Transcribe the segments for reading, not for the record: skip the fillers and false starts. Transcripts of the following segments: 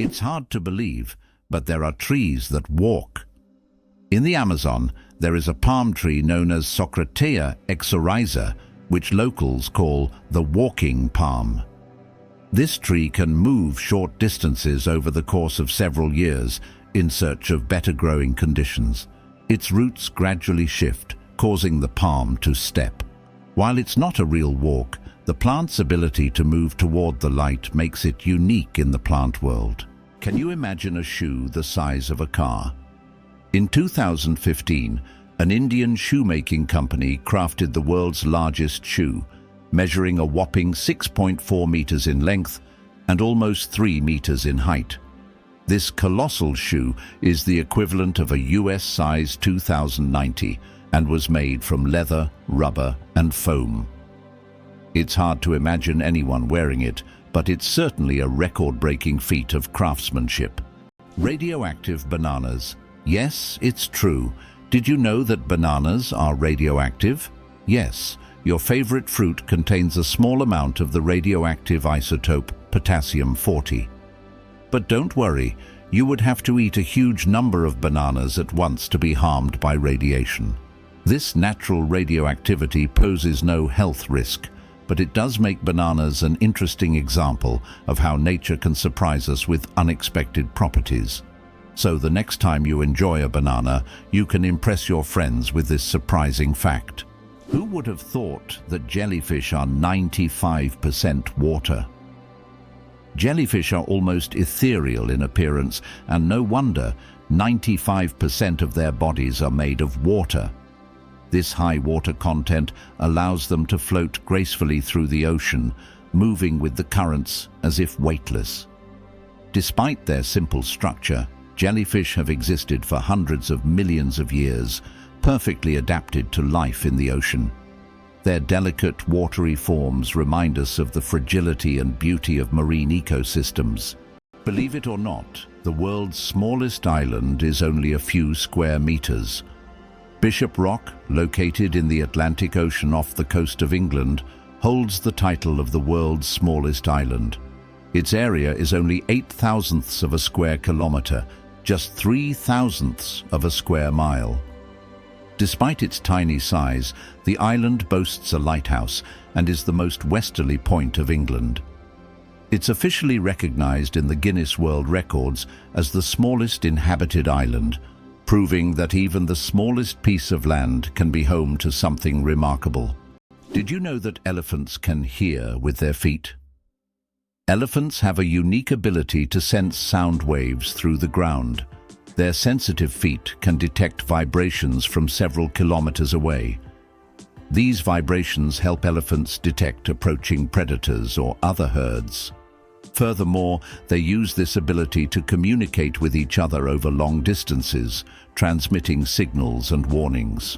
It's hard to believe, but there are trees that walk. In the Amazon, there is a palm tree known as Socratea exoryza, which locals call the walking palm. This tree can move short distances over the course of several years in search of better growing conditions. Its roots gradually shift, causing the palm to step. While it's not a real walk, the plant's ability to move toward the light makes it unique in the plant world. Can you imagine a shoe the size of a car? In 2015, an Indian shoemaking company crafted the world's largest shoe, measuring a whopping 6.4 meters in length and almost 3 meters in height. This colossal shoe is the equivalent of a US-sized 2090 and was made from leather, rubber, and foam. It's hard to imagine anyone wearing it, but it's certainly a record-breaking feat of craftsmanship. Radioactive bananas. Yes, it's true. Did you know that bananas are radioactive? Yes, your favorite fruit contains a small amount of the radioactive isotope potassium-40. But don't worry, you would have to eat a huge number of bananas at once to be harmed by radiation. This natural radioactivity poses no health risk, but it does make bananas an interesting example of how nature can surprise us with unexpected properties. So the next time you enjoy a banana, you can impress your friends with this surprising fact. Who would have thought that jellyfish are 95% water? Jellyfish are almost ethereal in appearance, and no wonder 95% of their bodies are made of water. This high water content allows them to float gracefully through the ocean, moving with the currents as if weightless. Despite their simple structure, jellyfish have existed for hundreds of millions of years, perfectly adapted to life in the ocean. Their delicate, watery forms remind us of the fragility and beauty of marine ecosystems. Believe it or not, the world's smallest island is only a few square meters. Bishop Rock, located in the Atlantic Ocean off the coast of England, holds the title of the world's smallest island. Its area is only 8/1000ths of a square kilometer, just 3/1000ths of a square mile. Despite its tiny size, the island boasts a lighthouse and is the most westerly point of England. It's officially recognized in the Guinness World Records as the smallest inhabited island, proving that even the smallest piece of land can be home to something remarkable. Did you know that elephants can hear with their feet? Elephants have a unique ability to sense sound waves through the ground. Their sensitive feet can detect vibrations from several kilometers away. These vibrations help elephants detect approaching predators or other herds. Furthermore, they use this ability to communicate with each other over long distances, transmitting signals and warnings.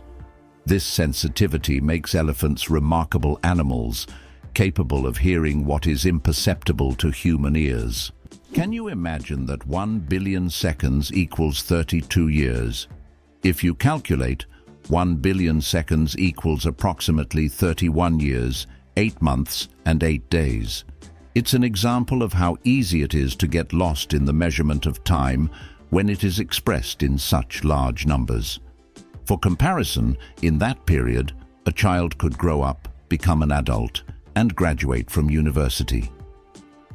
This sensitivity makes elephants remarkable animals, capable of hearing what is imperceptible to human ears. Can you imagine that 1 billion seconds equals 32 years? If you calculate, 1 billion seconds equals approximately 31 years, 8 months, and 8 days. It's an example of how easy it is to get lost in the measurement of time when it is expressed in such large numbers. For comparison, in that period, a child could grow up, become an adult, and graduate from university.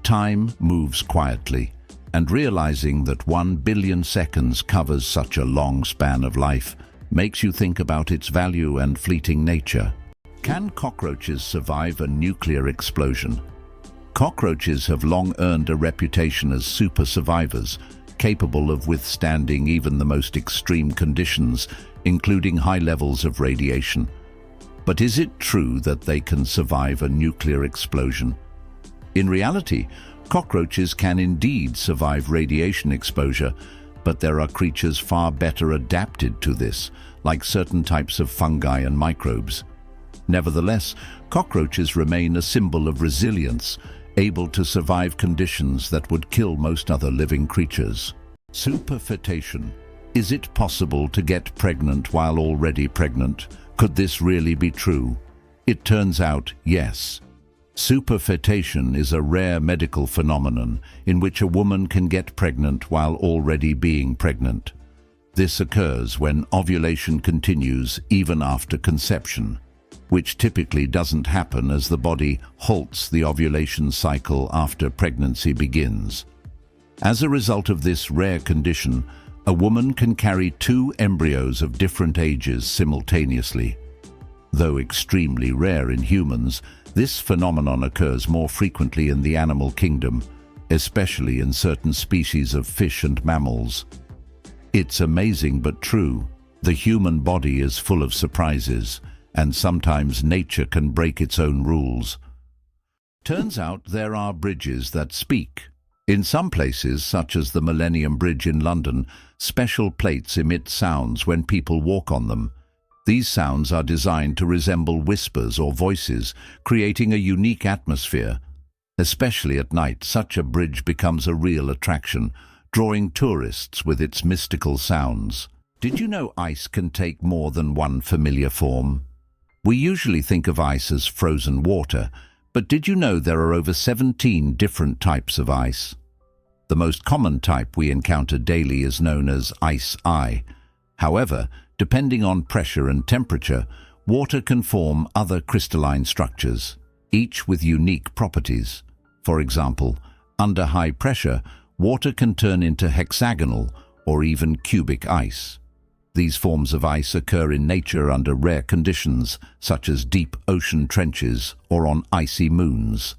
Time moves quietly, and realizing that 1 billion seconds covers such a long span of life makes you think about its value and fleeting nature. Can cockroaches survive a nuclear explosion? Cockroaches have long earned a reputation as super survivors, capable of withstanding even the most extreme conditions, including high levels of radiation. But is it true that they can survive a nuclear explosion? In reality, cockroaches can indeed survive radiation exposure, but there are creatures far better adapted to this, like certain types of fungi and microbes. Nevertheless, cockroaches remain a symbol of resilience, able to survive conditions that would kill most other living creatures. Superfetation. Is it possible to get pregnant while already pregnant? Could this really be true? It turns out, yes. Superfetation is a rare medical phenomenon in which a woman can get pregnant while already being pregnant. This occurs when ovulation continues even after conception, which typically doesn't happen as the body halts the ovulation cycle after pregnancy begins. As a result of this rare condition, a woman can carry two embryos of different ages simultaneously. Though extremely rare in humans, this phenomenon occurs more frequently in the animal kingdom, especially in certain species of fish and mammals. It's amazing but true. The human body is full of surprises, and sometimes nature can break its own rules. Turns out there are bridges that speak. In some places, such as the Millennium Bridge in London, special plates emit sounds when people walk on them. These sounds are designed to resemble whispers or voices, creating a unique atmosphere. Especially at night, such a bridge becomes a real attraction, drawing tourists with its mystical sounds. Did you know ice can take more than one familiar form? We usually think of ice as frozen water, but did you know there are over 17 different types of ice? The most common type we encounter daily is known as ice. However, depending on pressure and temperature, water can form other crystalline structures, each with unique properties. For example, under high pressure, water can turn into hexagonal or even cubic ice. These forms of ice occur in nature under rare conditions, such as deep ocean trenches or on icy moons.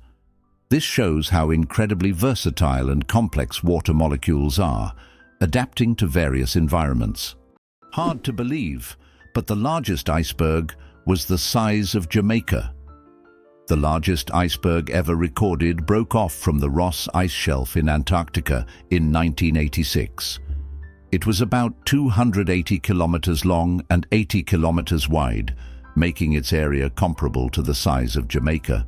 This shows how incredibly versatile and complex water molecules are, adapting to various environments. Hard to believe, but the largest iceberg was the size of Jamaica. The largest iceberg ever recorded broke off from the Ross Ice Shelf in Antarctica in 1986. It was about 280 kilometers long and 80 kilometers wide, making its area comparable to the size of Jamaica.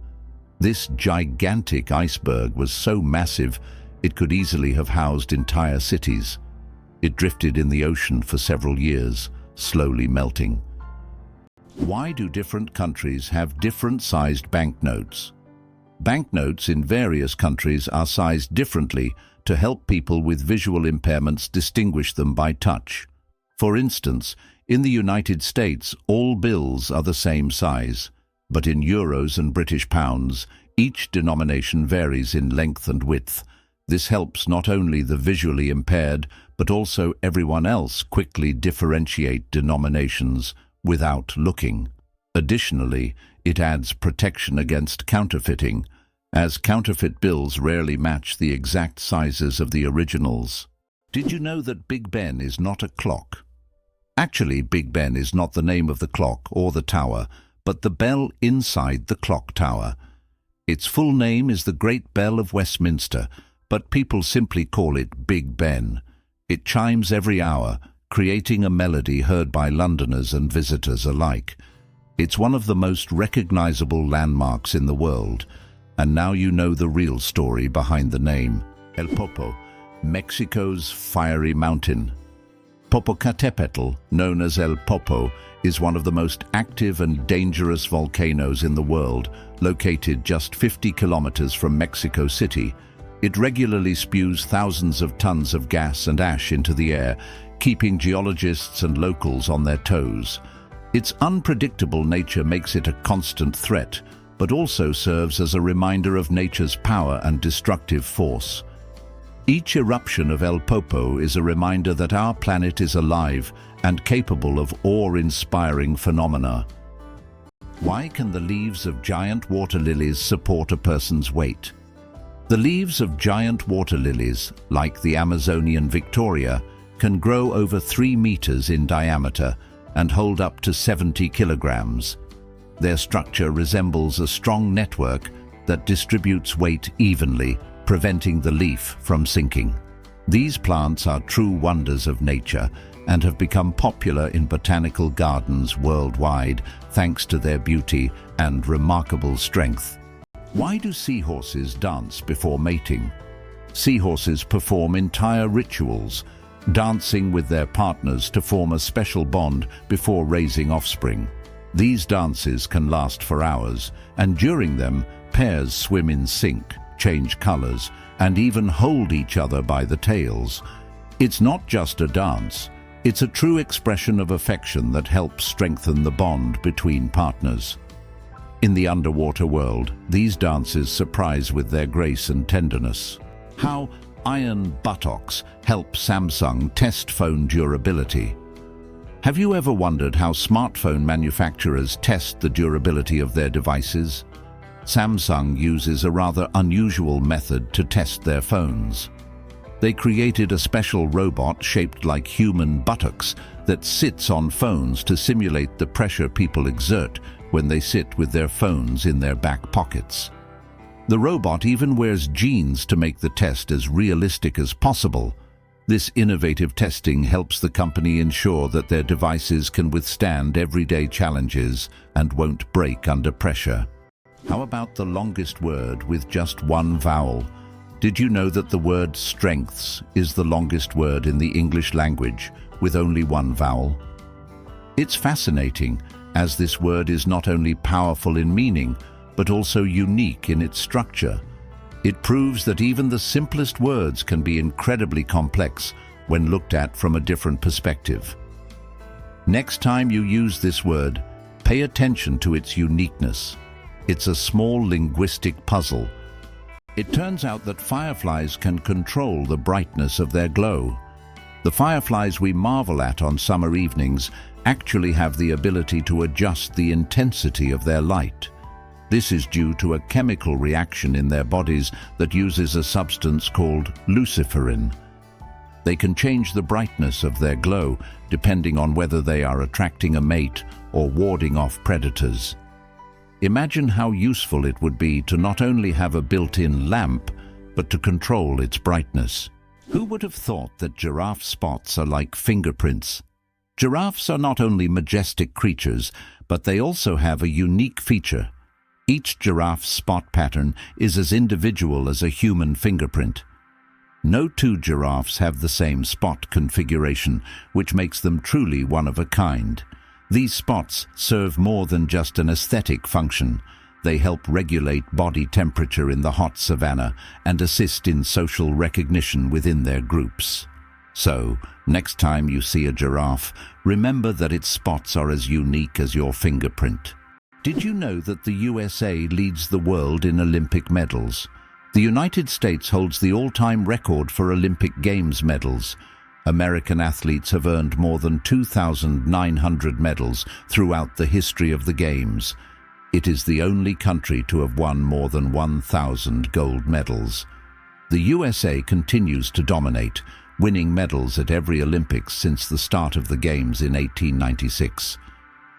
This gigantic iceberg was so massive it could easily have housed entire cities. It drifted in the ocean for several years, slowly melting. Why do different countries have different sized banknotes? Banknotes in various countries are sized differently to help people with visual impairments distinguish them by touch. For instance, in the United States, all bills are the same size, but in euros and British pounds, each denomination varies in length and width. This helps not only the visually impaired, but also everyone else quickly differentiate denominations without looking. Additionally, it adds protection against counterfeiting, as counterfeit bills rarely match the exact sizes of the originals. Did you know that Big Ben is not a clock? Actually, Big Ben is not the name of the clock or the tower, but the bell inside the clock tower. Its full name is the Great Bell of Westminster, but people simply call it Big Ben. It chimes every hour, creating a melody heard by Londoners and visitors alike. It's one of the most recognizable landmarks in the world, and now you know the real story behind the name. El Popo, Mexico's fiery mountain. Popocatépetl, known as El Popo, is one of the most active and dangerous volcanoes in the world, located just 50 kilometers from Mexico City. It regularly spews thousands of tons of gas and ash into the air, keeping geologists and locals on their toes. Its unpredictable nature makes it a constant threat, but also serves as a reminder of nature's power and destructive force. Each eruption of El Popo is a reminder that our planet is alive and capable of awe-inspiring phenomena. Why can the leaves of giant water lilies support a person's weight? The leaves of giant water lilies, like the Amazonian Victoria, can grow over 3 meters in diameter and hold up to 70 kilograms. Their structure resembles a strong network that distributes weight evenly, preventing the leaf from sinking. These plants are true wonders of nature and have become popular in botanical gardens worldwide thanks to their beauty and remarkable strength. Why do seahorses dance before mating? Seahorses perform entire rituals, dancing with their partners to form a special bond before raising offspring. These dances can last for hours, and during them, Pairs swim in sync, change colors, and even hold each other by the tails. It's not just a dance, it's a true expression of affection that helps strengthen the bond between partners. In the underwater world, these dances surprise with their grace and tenderness. How iron buttocks help Samsung test phone durability. Have you ever wondered how smartphone manufacturers test the durability of their devices? Samsung uses a rather unusual method to test their phones. They created a special robot shaped like human buttocks that sits on phones to simulate the pressure people exert when they sit with their phones in their back pockets. The robot even wears jeans to make the test as realistic as possible. This innovative testing helps the company ensure that their devices can withstand everyday challenges and won't break under pressure. How about the longest word with just one vowel? Did you know that the word strengths is the longest word in the English language with only one vowel? It's fascinating, as this word is not only powerful in meaning, but also unique in its structure. It proves that even the simplest words can be incredibly complex when looked at from a different perspective. Next time you use this word, pay attention to its uniqueness. It's a small linguistic puzzle. It turns out that fireflies can control the brightness of their glow. The fireflies we marvel at on summer evenings actually have the ability to adjust the intensity of their light. This is due to a chemical reaction in their bodies that uses a substance called luciferin. They can change the brightness of their glow depending on whether they are attracting a mate or warding off predators. Imagine how useful it would be to not only have a built-in lamp, but to control its brightness. Who would have thought that giraffe spots are like fingerprints? Giraffes are not only majestic creatures, but they also have a unique feature. Each giraffe's spot pattern is as individual as a human fingerprint. No two giraffes have the same spot configuration, which makes them truly one of a kind. These spots serve more than just an aesthetic function. They help regulate body temperature in the hot savanna and assist in social recognition within their groups. So, next time you see a giraffe, remember that its spots are as unique as your fingerprint. Did you know that the USA leads the world in Olympic medals? The United States holds the all-time record for Olympic Games medals. American athletes have earned more than 2,900 medals throughout the history of the Games. It is the only country to have won more than 1,000 gold medals. The USA continues to dominate, winning medals at every Olympics since the start of the Games in 1896.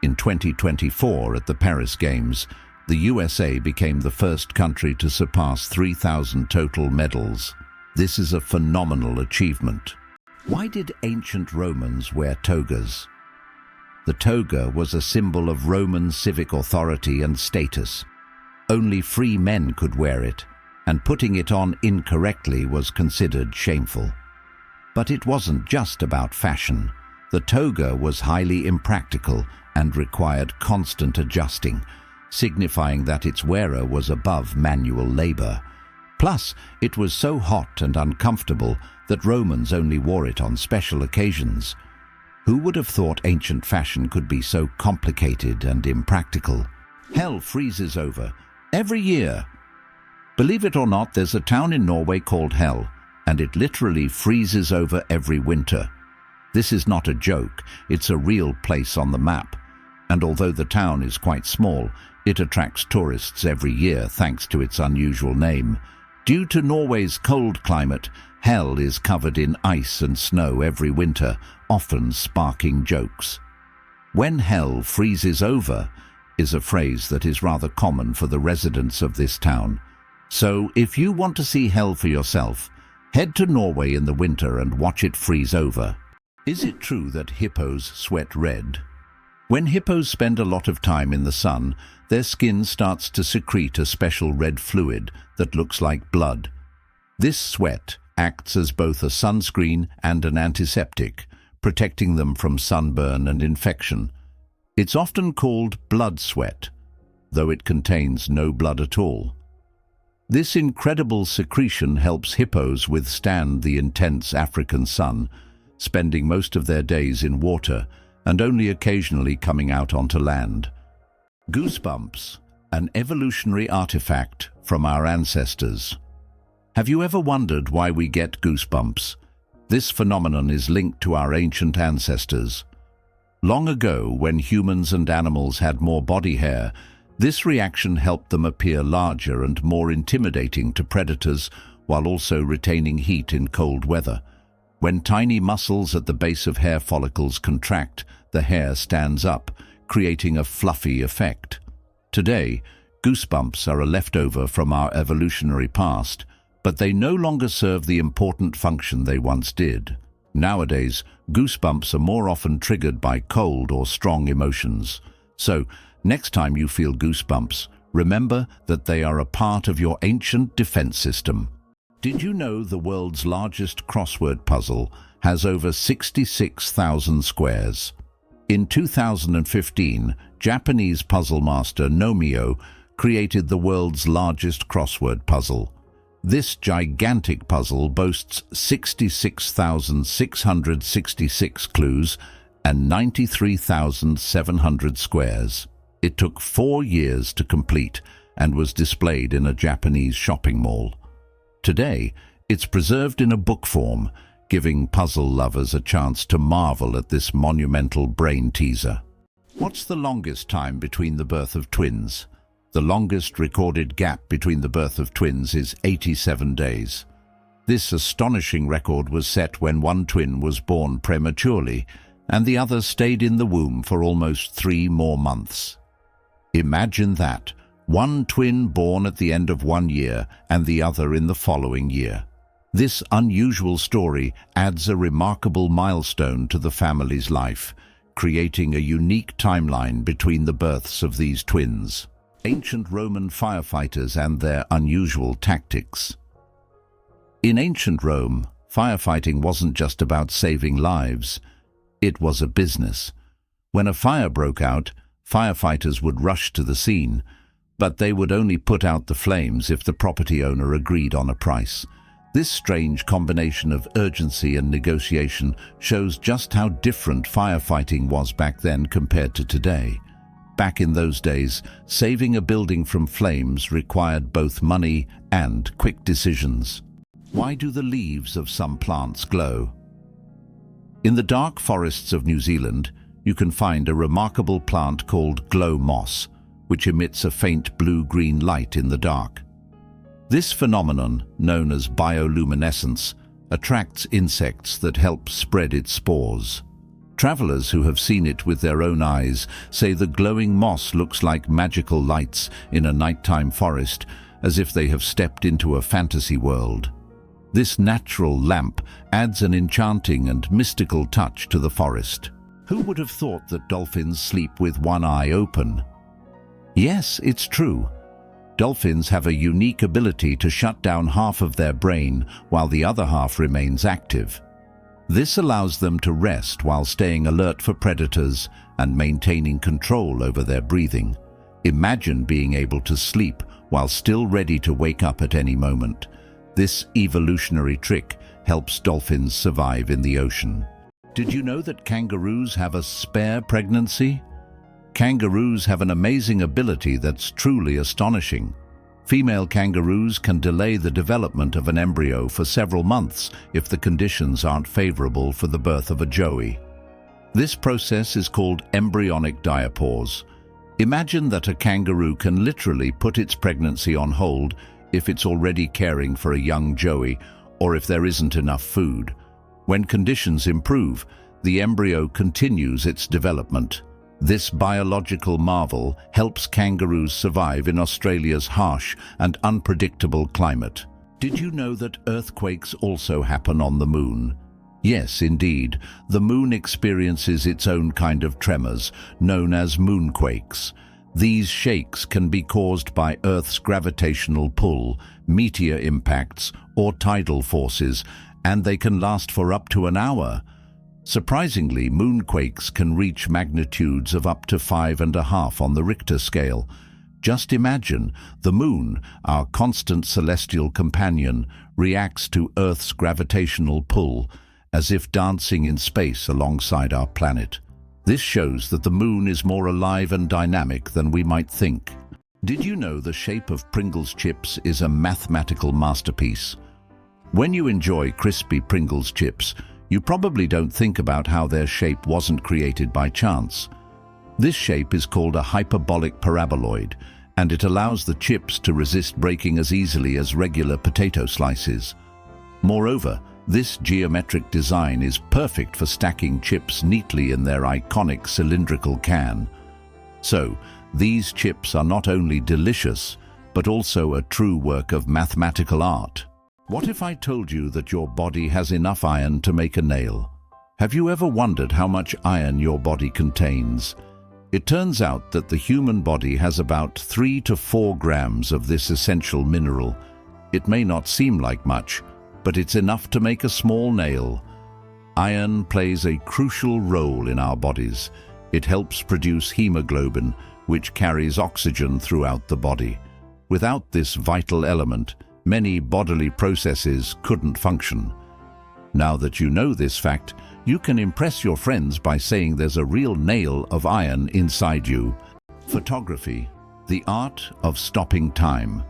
In 2024 at the Paris Games, the USA became the first country to surpass 3,000 total medals. This is a phenomenal achievement. Why did ancient Romans wear togas? The toga was a symbol of Roman civic authority and status. Only free men could wear it, and putting it on incorrectly was considered shameful. But it wasn't just about fashion. The toga was highly impractical and required constant adjusting, signifying that its wearer was above manual labor. Plus, it was so hot and uncomfortable that Romans only wore it on special occasions. Who would have thought ancient fashion could be so complicated and impractical? Hell freezes over every year. Believe it or not, there's a town in Norway called Hell, and it literally freezes over every winter. This is not a joke, it's a real place on the map. And although the town is quite small, it attracts tourists every year thanks to its unusual name. Due to Norway's cold climate, Hell is covered in ice and snow every winter, often sparking jokes. "When hell freezes over" is a phrase that is rather common for the residents of this town. So if you want to see hell for yourself, head to Norway in the winter and watch it freeze over. Is it true that hippos sweat red? When hippos spend a lot of time in the sun, their skin starts to secrete a special red fluid that looks like blood. This sweat acts as both a sunscreen and an antiseptic, protecting them from sunburn and infection. It's often called blood sweat, though it contains no blood at all. This incredible secretion helps hippos withstand the intense African sun, spending most of their days in water and only occasionally coming out onto land. Goosebumps, an evolutionary artifact from our ancestors. Have you ever wondered why we get goosebumps? This phenomenon is linked to our ancient ancestors. Long ago, when humans and animals had more body hair, this reaction helped them appear larger and more intimidating to predators while also retaining heat in cold weather. When tiny muscles at the base of hair follicles contract, the hair stands up, creating a fluffy effect. Today, goosebumps are a leftover from our evolutionary past, but they no longer serve the important function they once did. Nowadays, goosebumps are more often triggered by cold or strong emotions. So, next time you feel goosebumps, remember that they are a part of your ancient defense system. Did you know the world's largest crossword puzzle has over 66,000 squares? In 2015, Japanese puzzle master Nomio created the world's largest crossword puzzle. This gigantic puzzle boasts 66,666 clues and 93,700 squares. It took 4 years to complete and was displayed in a Japanese shopping mall. Today, it's preserved in a book form, giving puzzle lovers a chance to marvel at this monumental brain teaser. What's the longest time between the birth of twins? The longest recorded gap between the birth of twins is 87 days. This astonishing record was set when one twin was born prematurely and the other stayed in the womb for almost 3 more months. Imagine that, one twin born at the end of 1 year and the other in the following year. This unusual story adds a remarkable milestone to the family's life, creating a unique timeline between the births of these twins. Ancient Roman firefighters and their unusual tactics. In ancient Rome, firefighting wasn't just about saving lives. It was a business. When a fire broke out, firefighters would rush to the scene, but they would only put out the flames if the property owner agreed on a price. This strange combination of urgency and negotiation shows just how different firefighting was back then compared to today. Back in those days, saving a building from flames required both money and quick decisions. Why do the leaves of some plants glow? In the dark forests of New Zealand, you can find a remarkable plant called glow moss, which emits a faint blue-green light in the dark. This phenomenon, known as bioluminescence, attracts insects that help spread its spores. Travelers who have seen it with their own eyes say the glowing moss looks like magical lights in a nighttime forest, as if they have stepped into a fantasy world. This natural lamp adds an enchanting and mystical touch to the forest. Who would have thought that dolphins sleep with one eye open? Yes, it's true. Dolphins have a unique ability to shut down half of their brain while the other half remains active. This allows them to rest while staying alert for predators and maintaining control over their breathing. Imagine being able to sleep while still ready to wake up at any moment. This evolutionary trick helps dolphins survive in the ocean. Did you know that kangaroos have a spare pregnancy? Kangaroos have an amazing ability that's truly astonishing. Female kangaroos can delay the development of an embryo for several months if the conditions aren't favorable for the birth of a joey. This process is called embryonic diapause. Imagine that a kangaroo can literally put its pregnancy on hold if it's already caring for a young joey or if there isn't enough food. When conditions improve, the embryo continues its development. This biological marvel helps kangaroos survive in Australia's harsh and unpredictable climate. Did you know that earthquakes also happen on the moon? Yes, indeed. The moon experiences its own kind of tremors, known as moonquakes. These shakes can be caused by Earth's gravitational pull, meteor impacts, or tidal forces, and they can last for up to an hour. Surprisingly, moonquakes can reach magnitudes of up to 5.5 on the Richter scale. Just imagine, the moon, our constant celestial companion, reacts to Earth's gravitational pull, as if dancing in space alongside our planet. This shows that the moon is more alive and dynamic than we might think. Did you know the shape of Pringles chips is a mathematical masterpiece? When you enjoy crispy Pringles chips, you probably don't think about how their shape wasn't created by chance. This shape is called a hyperbolic paraboloid, and it allows the chips to resist breaking as easily as regular potato slices. Moreover, this geometric design is perfect for stacking chips neatly in their iconic cylindrical can. So, these chips are not only delicious, but also a true work of mathematical art. What if I told you that your body has enough iron to make a nail? Have you ever wondered how much iron your body contains? It turns out that the human body has about 3 to 4 grams of this essential mineral. It may not seem like much, but it's enough to make a small nail. Iron plays a crucial role in our bodies. It helps produce hemoglobin, which carries oxygen throughout the body. Without this vital element, many bodily processes couldn't function. Now that you know this fact, you can impress your friends by saying there's a real nail of iron inside you. Photography, the art of stopping time.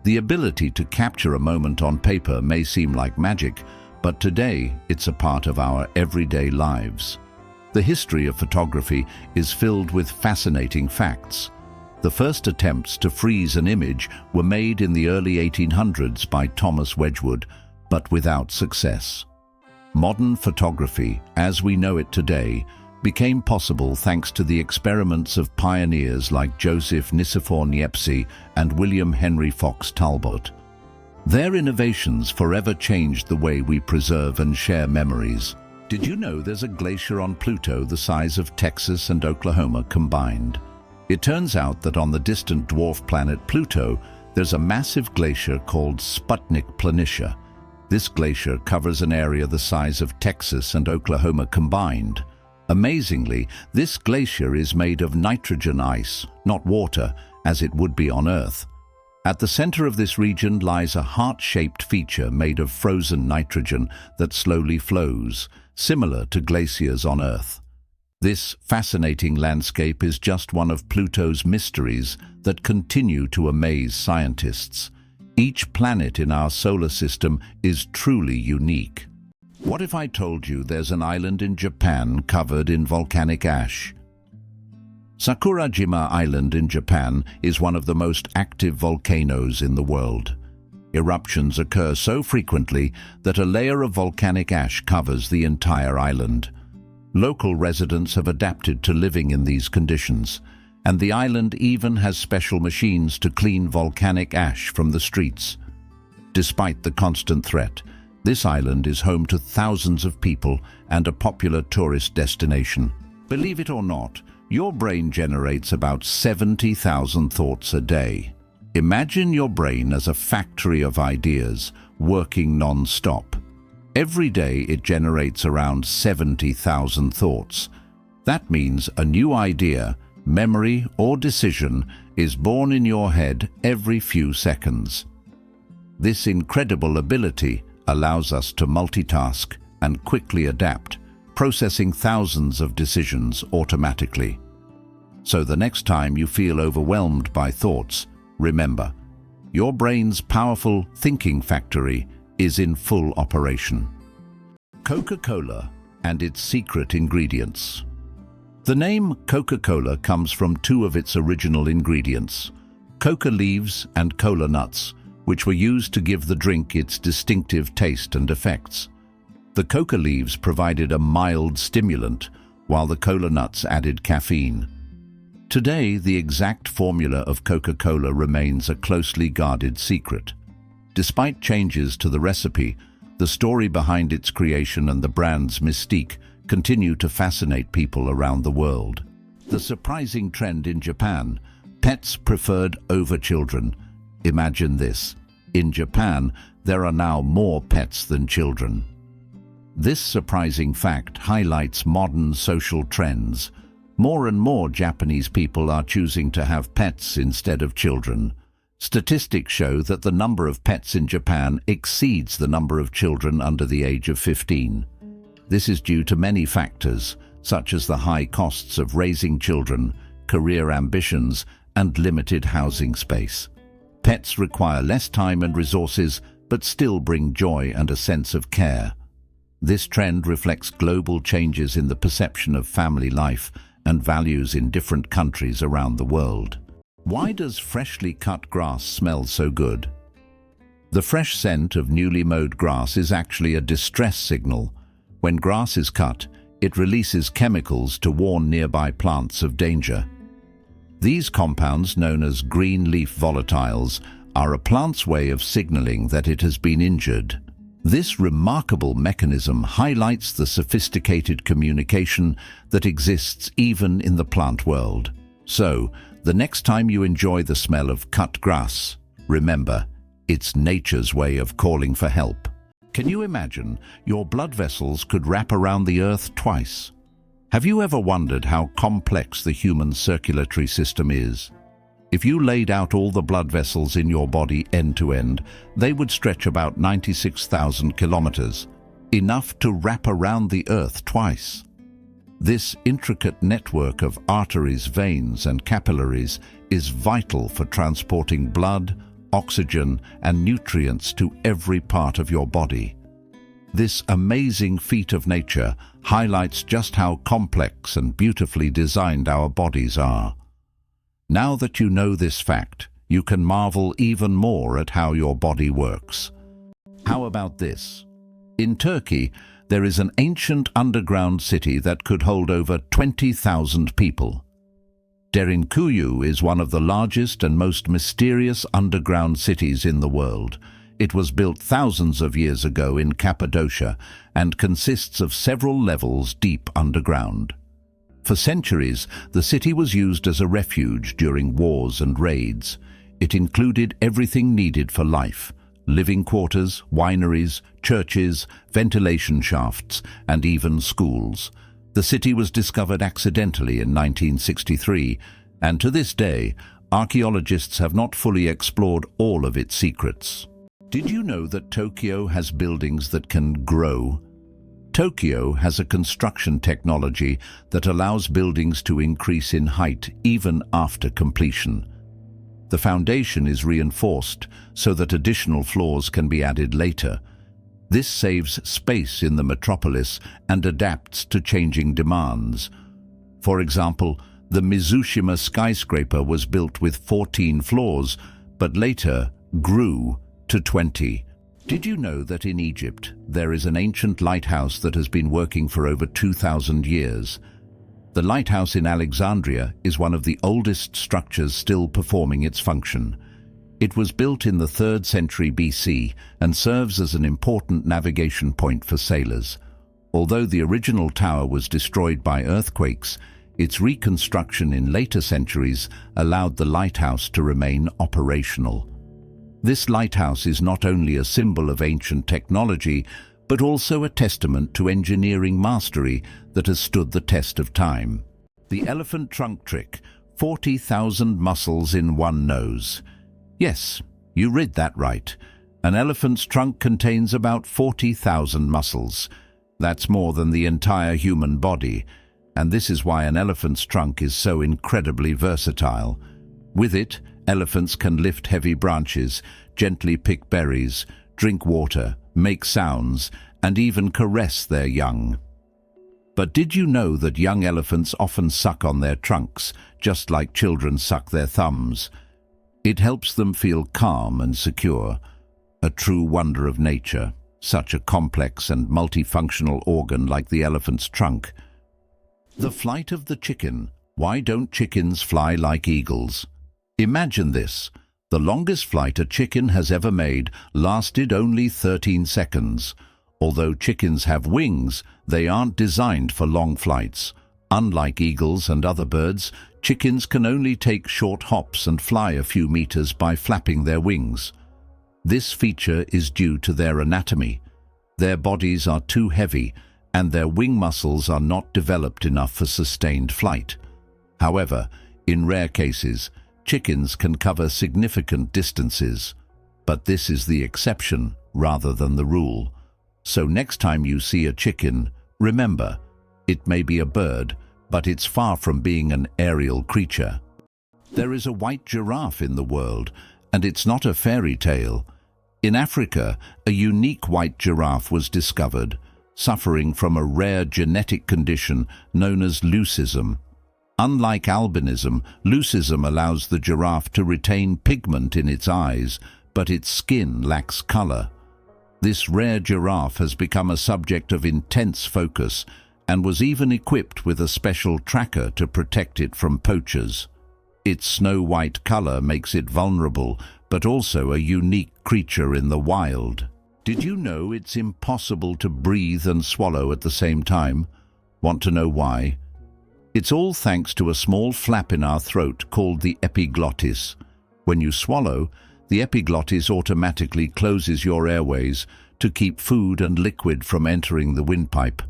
The ability to capture a moment on paper may seem like magic, but today it's a part of our everyday lives. The history of photography is filled with fascinating facts. The first attempts to freeze an image were made in the early 1800s by Thomas Wedgwood, but without success. Modern photography, as we know it today, became possible thanks to the experiments of pioneers like Joseph Nicéphore Niepce and William Henry Fox Talbot. Their innovations forever changed the way we preserve and share memories. Did you know there's a glacier on Pluto the size of Texas and Oklahoma combined? It turns out that on the distant dwarf planet Pluto, there's a massive glacier called Sputnik Planitia. This glacier covers an area the size of Texas and Oklahoma combined. Amazingly, this glacier is made of nitrogen ice, not water, as it would be on Earth. At the center of this region lies a heart-shaped feature made of frozen nitrogen that slowly flows, similar to glaciers on Earth. This fascinating landscape is just one of Pluto's mysteries that continue to amaze scientists. Each planet in our solar system is truly unique. What if I told you there's an island in Japan covered in volcanic ash? Sakurajima Island in Japan is one of the most active volcanoes in the world. Eruptions occur so frequently that a layer of volcanic ash covers the entire island. Local residents have adapted to living in these conditions, and the island even has special machines to clean volcanic ash from the streets. Despite the constant threat, this island is home to thousands of people and a popular tourist destination. Believe it or not, your brain generates about 70,000 thoughts a day. Imagine your brain as a factory of ideas, working non-stop. Every day it generates around 70,000 thoughts. That means a new idea, memory, or decision is born in your head every few seconds. This incredible ability allows us to multitask and quickly adapt, processing thousands of decisions automatically. So the next time you feel overwhelmed by thoughts, remember, your brain's powerful thinking factory is in full operation. Coca-Cola and its secret ingredients. The name Coca-Cola comes from two of its original ingredients, coca leaves and cola nuts, which were used to give the drink its distinctive taste and effects. The coca leaves provided a mild stimulant, while the cola nuts added caffeine. Today, the exact formula of Coca-Cola remains a closely guarded secret. Despite changes to the recipe, the story behind its creation and the brand's mystique continue to fascinate people around the world. The surprising trend in Japan, pets preferred over children. Imagine this. In Japan, there are now more pets than children. This surprising fact highlights modern social trends. More and more Japanese people are choosing to have pets instead of children. Statistics show that the number of pets in Japan exceeds the number of children under the age of 15. This is due to many factors, such as the high costs of raising children, career ambitions, and limited housing space. Pets require less time and resources, but still bring joy and a sense of care. This trend reflects global changes in the perception of family life and values in different countries around the world. Why does freshly cut grass smell so good? The fresh scent of newly mowed grass is actually a distress signal. When grass is cut, it releases chemicals to warn nearby plants of danger. These compounds, known as green leaf volatiles, are a plant's way of signaling that it has been injured. This remarkable mechanism highlights the sophisticated communication that exists even in the plant world. So, the next time you enjoy the smell of cut grass, remember, it's nature's way of calling for help. Can you imagine your blood vessels could wrap around the earth twice? Have you ever wondered how complex the human circulatory system is? If you laid out all the blood vessels in your body end to end, they would stretch about 96,000 kilometers, enough to wrap around the earth twice. This intricate network of arteries, veins, and capillaries is vital for transporting blood, oxygen, and nutrients to every part of your body. This amazing feat of nature highlights just how complex and beautifully designed our bodies are. Now that you know this fact, you can marvel even more at how your body works. How about this? In Turkey, there is an ancient underground city that could hold over 20,000 people. Derinkuyu is one of the largest and most mysterious underground cities in the world. It was built thousands of years ago in Cappadocia and consists of several levels deep underground. For centuries, the city was used as a refuge during wars and raids. It included everything needed for life: living quarters, wineries, churches, ventilation shafts, and even schools. The city was discovered accidentally in 1963, and to this day, archaeologists have not fully explored all of its secrets. Did you know that Tokyo has buildings that can grow? Tokyo has a construction technology that allows buildings to increase in height even after completion. The foundation is reinforced so that additional floors can be added later. This saves space in the metropolis and adapts to changing demands. For example, the Mizushima skyscraper was built with 14 floors, but later grew to 20. Did you know that in Egypt there is an ancient lighthouse that has been working for over 2,000 years? The lighthouse in Alexandria is one of the oldest structures still performing its function. It was built in the 3rd century BC and serves as an important navigation point for sailors. Although the original tower was destroyed by earthquakes, its reconstruction in later centuries allowed the lighthouse to remain operational. This lighthouse is not only a symbol of ancient technology, but also a testament to engineering mastery that has stood the test of time. The elephant trunk trick: 40,000 muscles in one nose. Yes, you read that right. An elephant's trunk contains about 40,000 muscles. That's more than the entire human body, and this is why an elephant's trunk is so incredibly versatile. With it, elephants can lift heavy branches, gently pick berries, drink water, make sounds, and even caress their young. But did you know that young elephants often suck on their trunks, just like children suck their thumbs? It helps them feel calm and secure, a true wonder of nature, such a complex and multifunctional organ like the elephant's trunk. The flight of the chicken. Why don't chickens fly like eagles? Imagine this. The longest flight a chicken has ever made lasted only 13 seconds. Although chickens have wings, they aren't designed for long flights. Unlike eagles and other birds, chickens can only take short hops and fly a few meters by flapping their wings. This feature is due to their anatomy. Their bodies are too heavy, and their wing muscles are not developed enough for sustained flight. However, in rare cases, chickens can cover significant distances, but this is the exception rather than the rule. So next time you see a chicken, remember, it may be a bird, but it's far from being an aerial creature. There is a white giraffe in the world, and it's not a fairy tale. In Africa, a unique white giraffe was discovered, suffering from a rare genetic condition known as leucism. Unlike albinism, leucism allows the giraffe to retain pigment in its eyes, but its skin lacks color. This rare giraffe has become a subject of intense focus and was even equipped with a special tracker to protect it from poachers. Its snow-white color makes it vulnerable, but also a unique creature in the wild. Did you know it's impossible to breathe and swallow at the same time? Want to know why? It's all thanks to a small flap in our throat called the epiglottis. When you swallow, the epiglottis automatically closes your airways to keep food and liquid from entering the windpipe.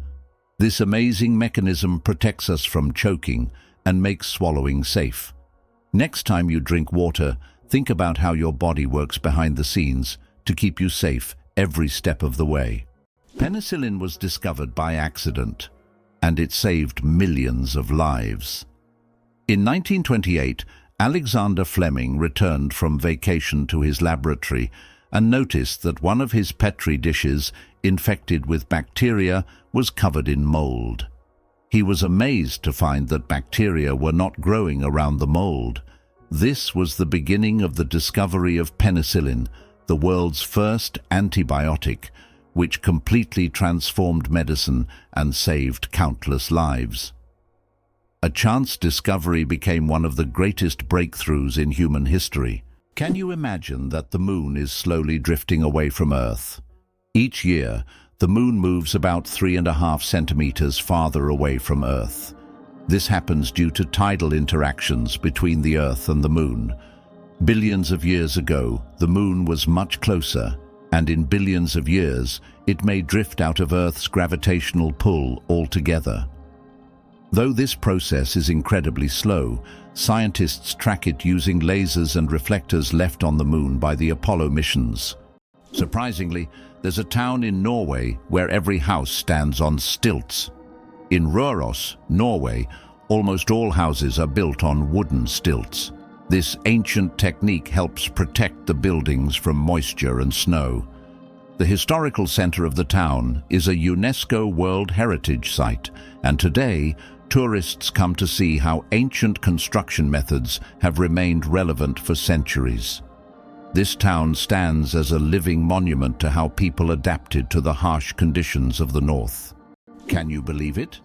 This amazing mechanism protects us from choking and makes swallowing safe. Next time you drink water, think about how your body works behind the scenes to keep you safe every step of the way. Penicillin was discovered by accident, and it saved millions of lives. In 1928, Alexander Fleming returned from vacation to his laboratory and noticed that one of his Petri dishes, infected with bacteria, was covered in mold. He was amazed to find that bacteria were not growing around the mold. This was the beginning of the discovery of penicillin, the world's first antibiotic, which completely transformed medicine and saved countless lives. A chance discovery became one of the greatest breakthroughs in human history. Can you imagine that the moon is slowly drifting away from Earth? Each year, the moon moves about 3.5 centimeters farther away from Earth. This happens due to tidal interactions between the Earth and the moon. Billions of years ago, the moon was much closer, and in billions of years, it may drift out of Earth's gravitational pull altogether. Though this process is incredibly slow, scientists track it using lasers and reflectors left on the moon by the Apollo missions. Surprisingly, there's a town in Norway where every house stands on stilts. In Røros, Norway, almost all houses are built on wooden stilts. This ancient technique helps protect the buildings from moisture and snow. The historical center of the town is a UNESCO World Heritage Site, and today, tourists come to see how ancient construction methods have remained relevant for centuries. This town stands as a living monument to how people adapted to the harsh conditions of the north. Can you believe it?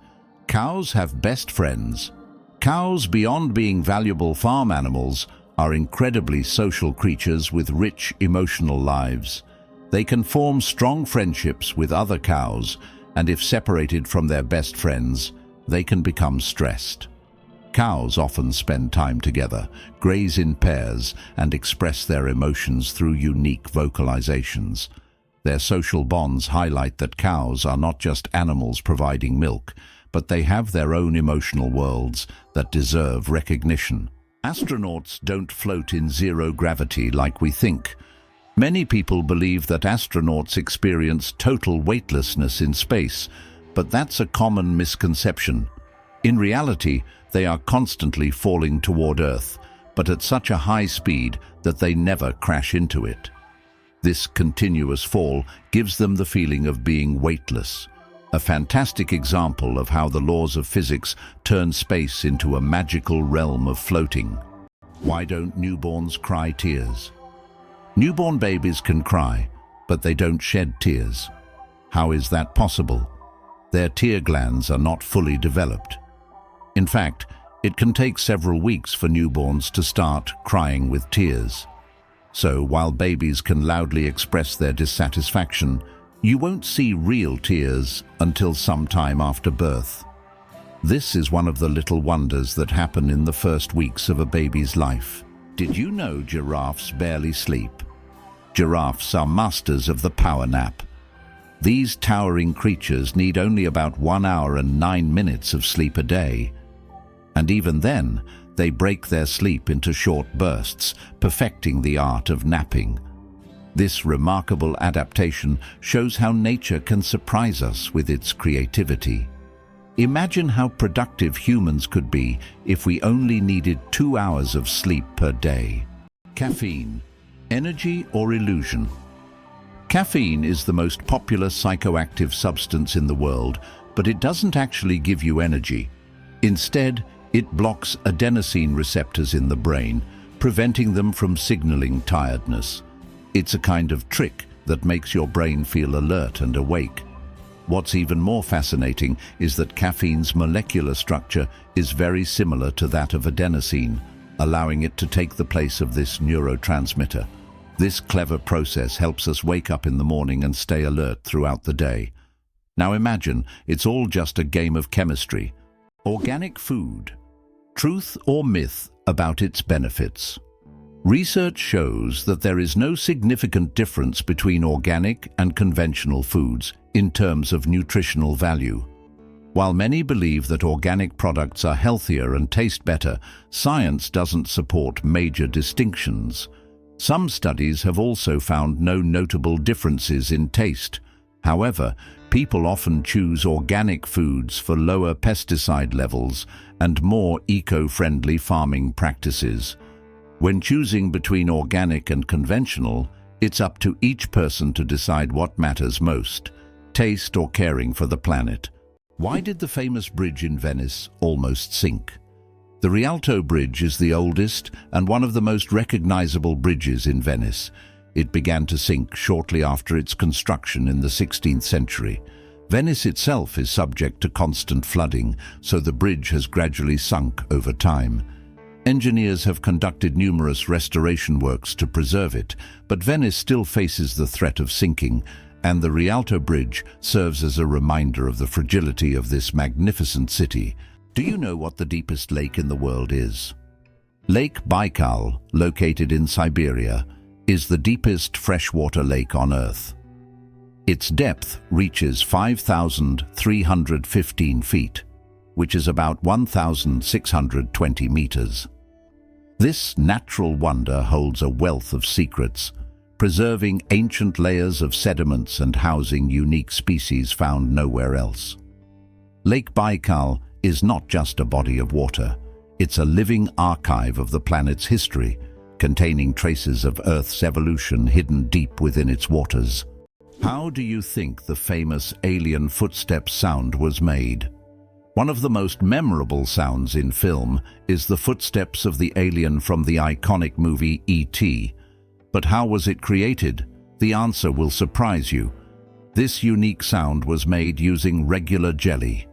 Cows have best friends. Cows, beyond being valuable farm animals, are incredibly social creatures with rich emotional lives. They can form strong friendships with other cows, and if separated from their best friends, they can become stressed. Cows often spend time together, graze in pairs, and express their emotions through unique vocalizations. Their social bonds highlight that cows are not just animals providing milk, but they have their own emotional worlds that deserve recognition. Astronauts don't float in zero gravity like we think. Many people believe that astronauts experience total weightlessness in space, but that's a common misconception. In reality, they are constantly falling toward Earth, but at such a high speed that they never crash into it. This continuous fall gives them the feeling of being weightless, a fantastic example of how the laws of physics turn space into a magical realm of floating. Why don't newborns cry tears? Newborn babies can cry, but they don't shed tears. How is that possible? Their tear glands are not fully developed. In fact, it can take several weeks for newborns to start crying with tears. So, while babies can loudly express their dissatisfaction, you won't see real tears until sometime after birth. This is one of the little wonders that happen in the first weeks of a baby's life. Did you know giraffes barely sleep? Giraffes are masters of the power nap. These towering creatures need only about 1 hour and 9 minutes of sleep a day. And even then, they break their sleep into short bursts, perfecting the art of napping. This remarkable adaptation shows how nature can surprise us with its creativity. Imagine how productive humans could be if we only needed 2 hours of sleep per day. Caffeine, energy or illusion? Caffeine is the most popular psychoactive substance in the world, but it doesn't actually give you energy. Instead, it blocks adenosine receptors in the brain, preventing them from signaling tiredness. It's a kind of trick that makes your brain feel alert and awake. What's even more fascinating is that caffeine's molecular structure is very similar to that of adenosine, allowing it to take the place of this neurotransmitter. This clever process helps us wake up in the morning and stay alert throughout the day. Now imagine, it's all just a game of chemistry. Organic food. Truth or myth about its benefits? Research shows that there is no significant difference between organic and conventional foods in terms of nutritional value. While many believe that organic products are healthier and taste better, science doesn't support major distinctions. Some studies have also found no notable differences in taste. However, people often choose organic foods for lower pesticide levels and more eco-friendly farming practices. When choosing between organic and conventional, it's up to each person to decide what matters most, taste or caring for the planet. Why did the famous bridge in Venice almost sink? The Rialto Bridge is the oldest and one of the most recognizable bridges in Venice. It began to sink shortly after its construction in the 16th century. Venice itself is subject to constant flooding, so the bridge has gradually sunk over time. Engineers have conducted numerous restoration works to preserve it, but Venice still faces the threat of sinking, and the Rialto Bridge serves as a reminder of the fragility of this magnificent city. Do you know what the deepest lake in the world is? Lake Baikal, located in Siberia, is the deepest freshwater lake on Earth. Its depth reaches 5,315 feet, which is about 1,620 meters. This natural wonder holds a wealth of secrets, preserving ancient layers of sediments and housing unique species found nowhere else. Lake Baikal is not just a body of water. It's a living archive of the planet's history, containing traces of Earth's evolution hidden deep within its waters. How do you think the famous alien footsteps sound was made? One of the most memorable sounds in film is the footsteps of the alien from the iconic movie E.T. But how was it created? The answer will surprise you. This unique sound was made using regular jelly.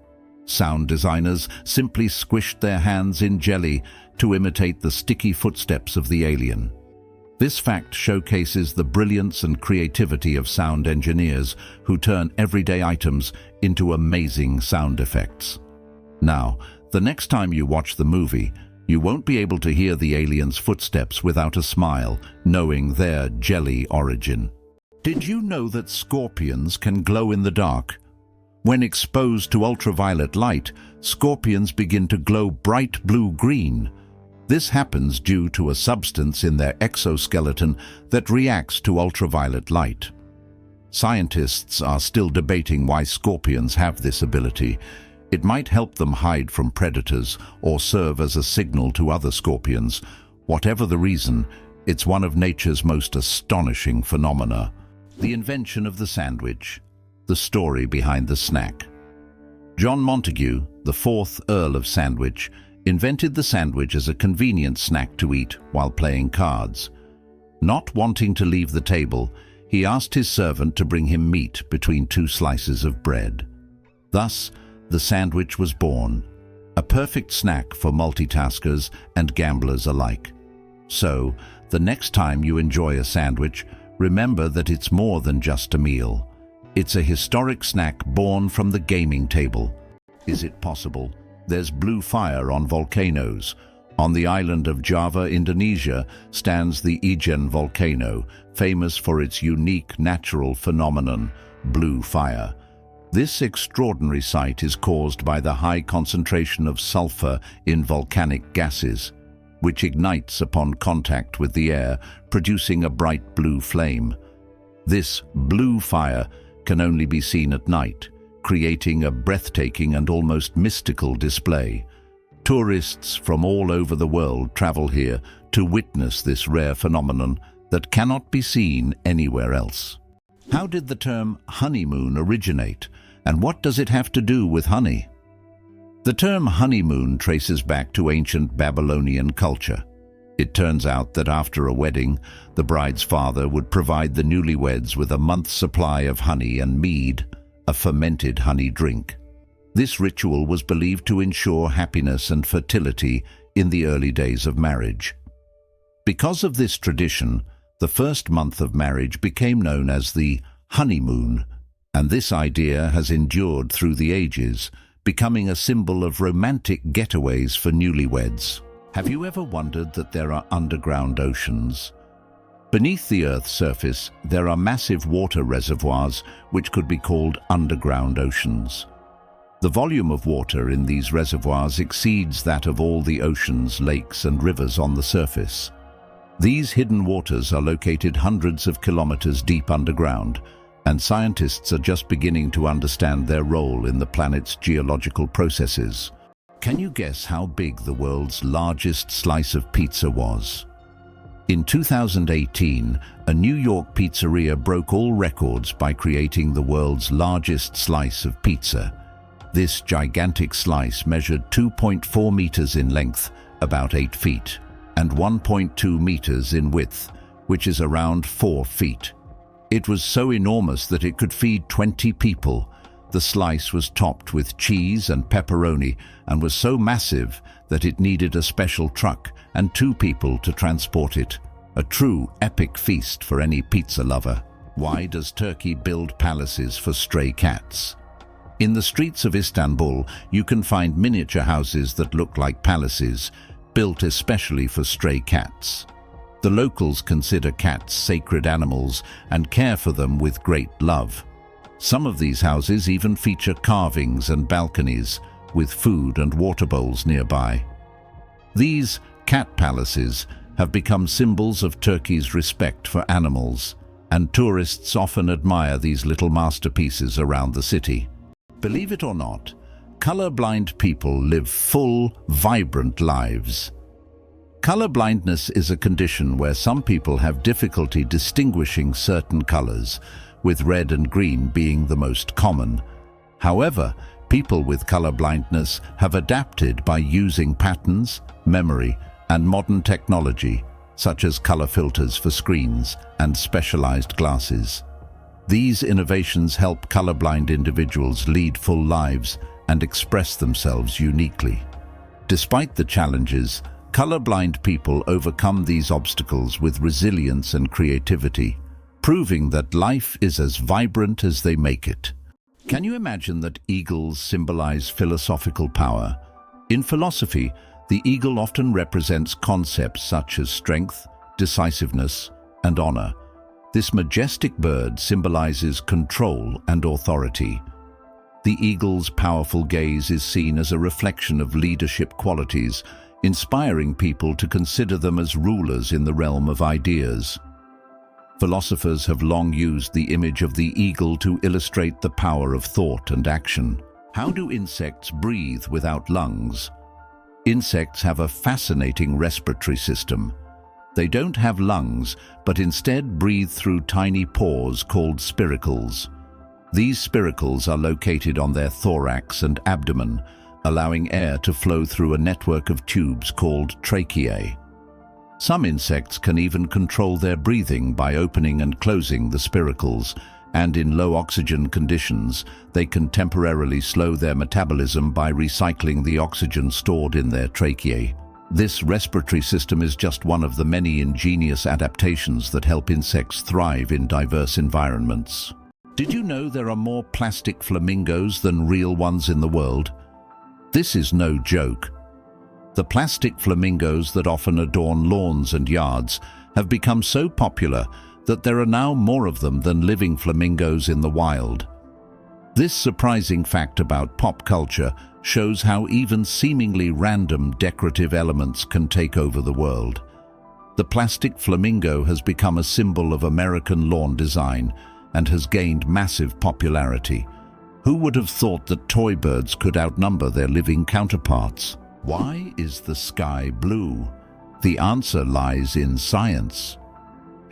Sound designers simply squished their hands in jelly to imitate the sticky footsteps of the alien. This fact showcases the brilliance and creativity of sound engineers who turn everyday items into amazing sound effects. Now, the next time you watch the movie, you won't be able to hear the alien's footsteps without a smile, knowing their jelly origin. Did you know that scorpions can glow in the dark? When exposed to ultraviolet light, scorpions begin to glow bright blue-green. This happens due to a substance in their exoskeleton that reacts to ultraviolet light. Scientists are still debating why scorpions have this ability. It might help them hide from predators or serve as a signal to other scorpions. Whatever the reason, it's one of nature's most astonishing phenomena. The invention of the sandwich. The story behind the snack. John Montagu, the 4th Earl of Sandwich, invented the sandwich as a convenient snack to eat while playing cards. Not wanting to leave the table, he asked his servant to bring him meat between 2 slices of bread. Thus, the sandwich was born, a perfect snack for multitaskers and gamblers alike. So, the next time you enjoy a sandwich, remember that it's more than just a meal. It's a historic snack born from the gaming table. Is it possible? There's blue fire on volcanoes. On the island of Java, Indonesia, stands the Ijen volcano, famous for its unique natural phenomenon, blue fire. This extraordinary sight is caused by the high concentration of sulfur in volcanic gases, which ignites upon contact with the air, producing a bright blue flame. This blue fire can only be seen at night, creating a breathtaking and almost mystical display. Tourists from all over the world travel here to witness this rare phenomenon that cannot be seen anywhere else. How did the term honeymoon originate, and what does it have to do with honey? The term honeymoon traces back to ancient Babylonian culture. It turns out that after a wedding, the bride's father would provide the newlyweds with a month's supply of honey and mead, a fermented honey drink. This ritual was believed to ensure happiness and fertility in the early days of marriage. Because of this tradition, the first month of marriage became known as the honeymoon, and this idea has endured through the ages, becoming a symbol of romantic getaways for newlyweds. Have you ever wondered that there are underground oceans? Beneath the Earth's surface, there are massive water reservoirs which could be called underground oceans. The volume of water in these reservoirs exceeds that of all the oceans, lakes, and rivers on the surface. These hidden waters are located hundreds of kilometers deep underground, and scientists are just beginning to understand their role in the planet's geological processes. Can you guess how big the world's largest slice of pizza was? In 2018, a New York pizzeria broke all records by creating the world's largest slice of pizza. This gigantic slice measured 2.4 meters in length, about 8 feet, and 1.2 meters in width, which is around 4 feet. It was so enormous that it could feed 20 people. The slice was topped with cheese and pepperoni and was so massive that it needed a special truck and 2 people to transport it. A true epic feast for any pizza lover. Why does Turkey build palaces for stray cats? In the streets of Istanbul, you can find miniature houses that look like palaces, built especially for stray cats. The locals consider cats sacred animals and care for them with great love. Some of these houses even feature carvings and balconies, with food and water bowls nearby. These cat palaces have become symbols of Turkey's respect for animals, and tourists often admire these little masterpieces around the city. Believe it or not, colorblind people live full, vibrant lives. Color blindness is a condition where some people have difficulty distinguishing certain colors, with red and green being the most common. However, people with color blindness have adapted by using patterns, memory, and modern technology, such as color filters for screens and specialized glasses. These innovations help colorblind individuals lead full lives and express themselves uniquely. Despite the challenges, colorblind people overcome these obstacles with resilience and creativity, proving that life is as vibrant as they make it. Can you imagine that eagles symbolize philosophical power? In philosophy, the eagle often represents concepts such as strength, decisiveness, and honor. This majestic bird symbolizes control and authority. The eagle's powerful gaze is seen as a reflection of leadership qualities, inspiring people to consider them as rulers in the realm of ideas. Philosophers have long used the image of the eagle to illustrate the power of thought and action. How do insects breathe without lungs? Insects have a fascinating respiratory system. They don't have lungs, but instead breathe through tiny pores called spiracles. These spiracles are located on their thorax and abdomen, allowing air to flow through a network of tubes called tracheae. Some insects can even control their breathing by opening and closing the spiracles, and in low oxygen conditions, they can temporarily slow their metabolism by recycling the oxygen stored in their tracheae. This respiratory system is just one of the many ingenious adaptations that help insects thrive in diverse environments. Did you know there are more plastic flamingos than real ones in the world? This is no joke. The plastic flamingos that often adorn lawns and yards have become so popular that there are now more of them than living flamingos in the wild. This surprising fact about pop culture shows how even seemingly random decorative elements can take over the world. The plastic flamingo has become a symbol of American lawn design and has gained massive popularity. Who would have thought that toy birds could outnumber their living counterparts? Why is the sky blue? The answer lies in science.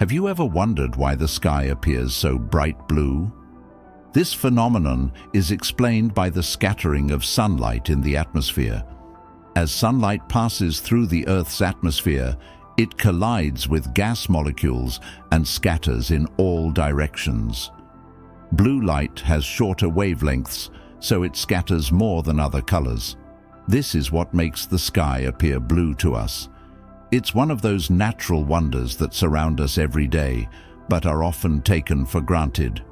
Have you ever wondered why the sky appears so bright blue? This phenomenon is explained by the scattering of sunlight in the atmosphere. As sunlight passes through the Earth's atmosphere, it collides with gas molecules and scatters in all directions. Blue light has shorter wavelengths, so it scatters more than other colors. This is what makes the sky appear blue to us. It's one of those natural wonders that surround us every day, but are often taken for granted.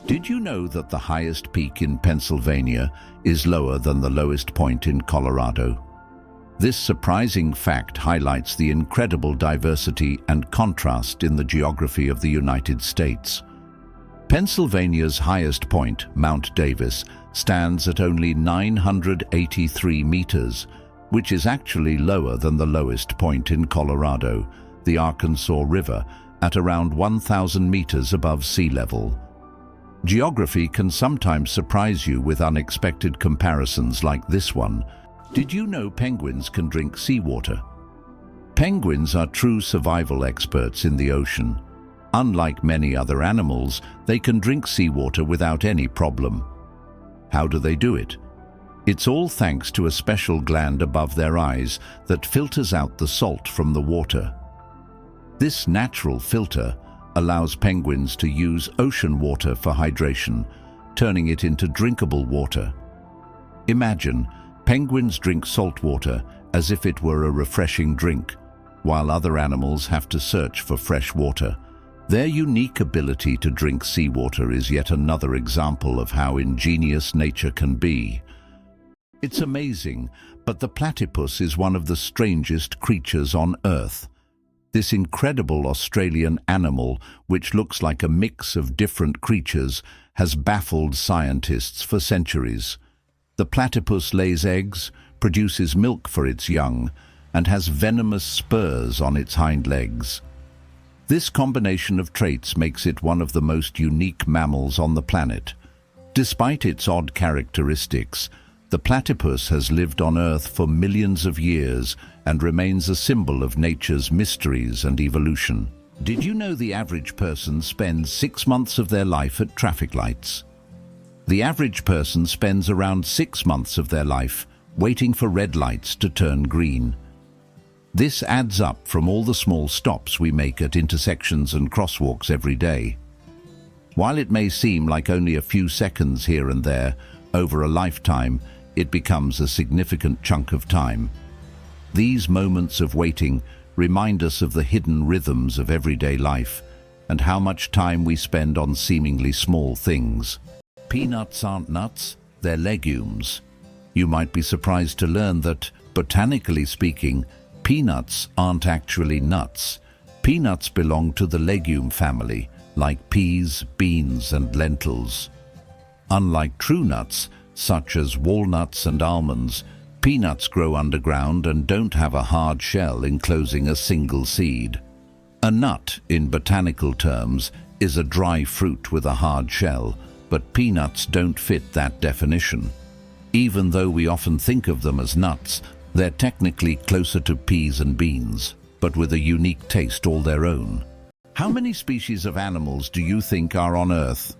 Did you know that the highest peak in Pennsylvania is lower than the lowest point in Colorado? This surprising fact highlights the incredible diversity and contrast in the geography of the United States. Pennsylvania's highest point, Mount Davis, stands at only 983 meters, which is actually lower than the lowest point in Colorado, the Arkansas River, at around 1,000 meters above sea level. Geography can sometimes surprise you with unexpected comparisons like this one. Did you know penguins can drink seawater? Penguins are true survival experts in the ocean. Unlike many other animals, they can drink seawater without any problem. How do they do it? It's all thanks to a special gland above their eyes that filters out the salt from the water. This natural filter allows penguins to use ocean water for hydration, turning it into drinkable water. Imagine, penguins drink salt water as if it were a refreshing drink, while other animals have to search for fresh water. Their unique ability to drink seawater is yet another example of how ingenious nature can be. It's amazing, but the platypus is one of the strangest creatures on Earth. This incredible Australian animal, which looks like a mix of different creatures, has baffled scientists for centuries. The platypus lays eggs, produces milk for its young, and has venomous spurs on its hind legs. This combination of traits makes it one of the most unique mammals on the planet. Despite its odd characteristics, the platypus has lived on Earth for millions of years and remains a symbol of nature's mysteries and evolution. Did you know the average person spends 6 months of their life at traffic lights? The average person spends around 6 months of their life waiting for red lights to turn green. This adds up from all the small stops we make at intersections and crosswalks every day. While it may seem like only a few seconds here and there, over a lifetime, it becomes a significant chunk of time. These moments of waiting remind us of the hidden rhythms of everyday life and how much time we spend on seemingly small things. Peanuts aren't nuts, they're legumes. You might be surprised to learn that, botanically speaking, peanuts aren't actually nuts. Peanuts belong to the legume family, like peas, beans, and lentils. Unlike true nuts, such as walnuts and almonds, peanuts grow underground and don't have a hard shell enclosing a single seed. A nut, in botanical terms, is a dry fruit with a hard shell, but peanuts don't fit that definition. Even though we often think of them as nuts, they're technically closer to peas and beans, but with a unique taste all their own. How many species of animals do you think are on Earth?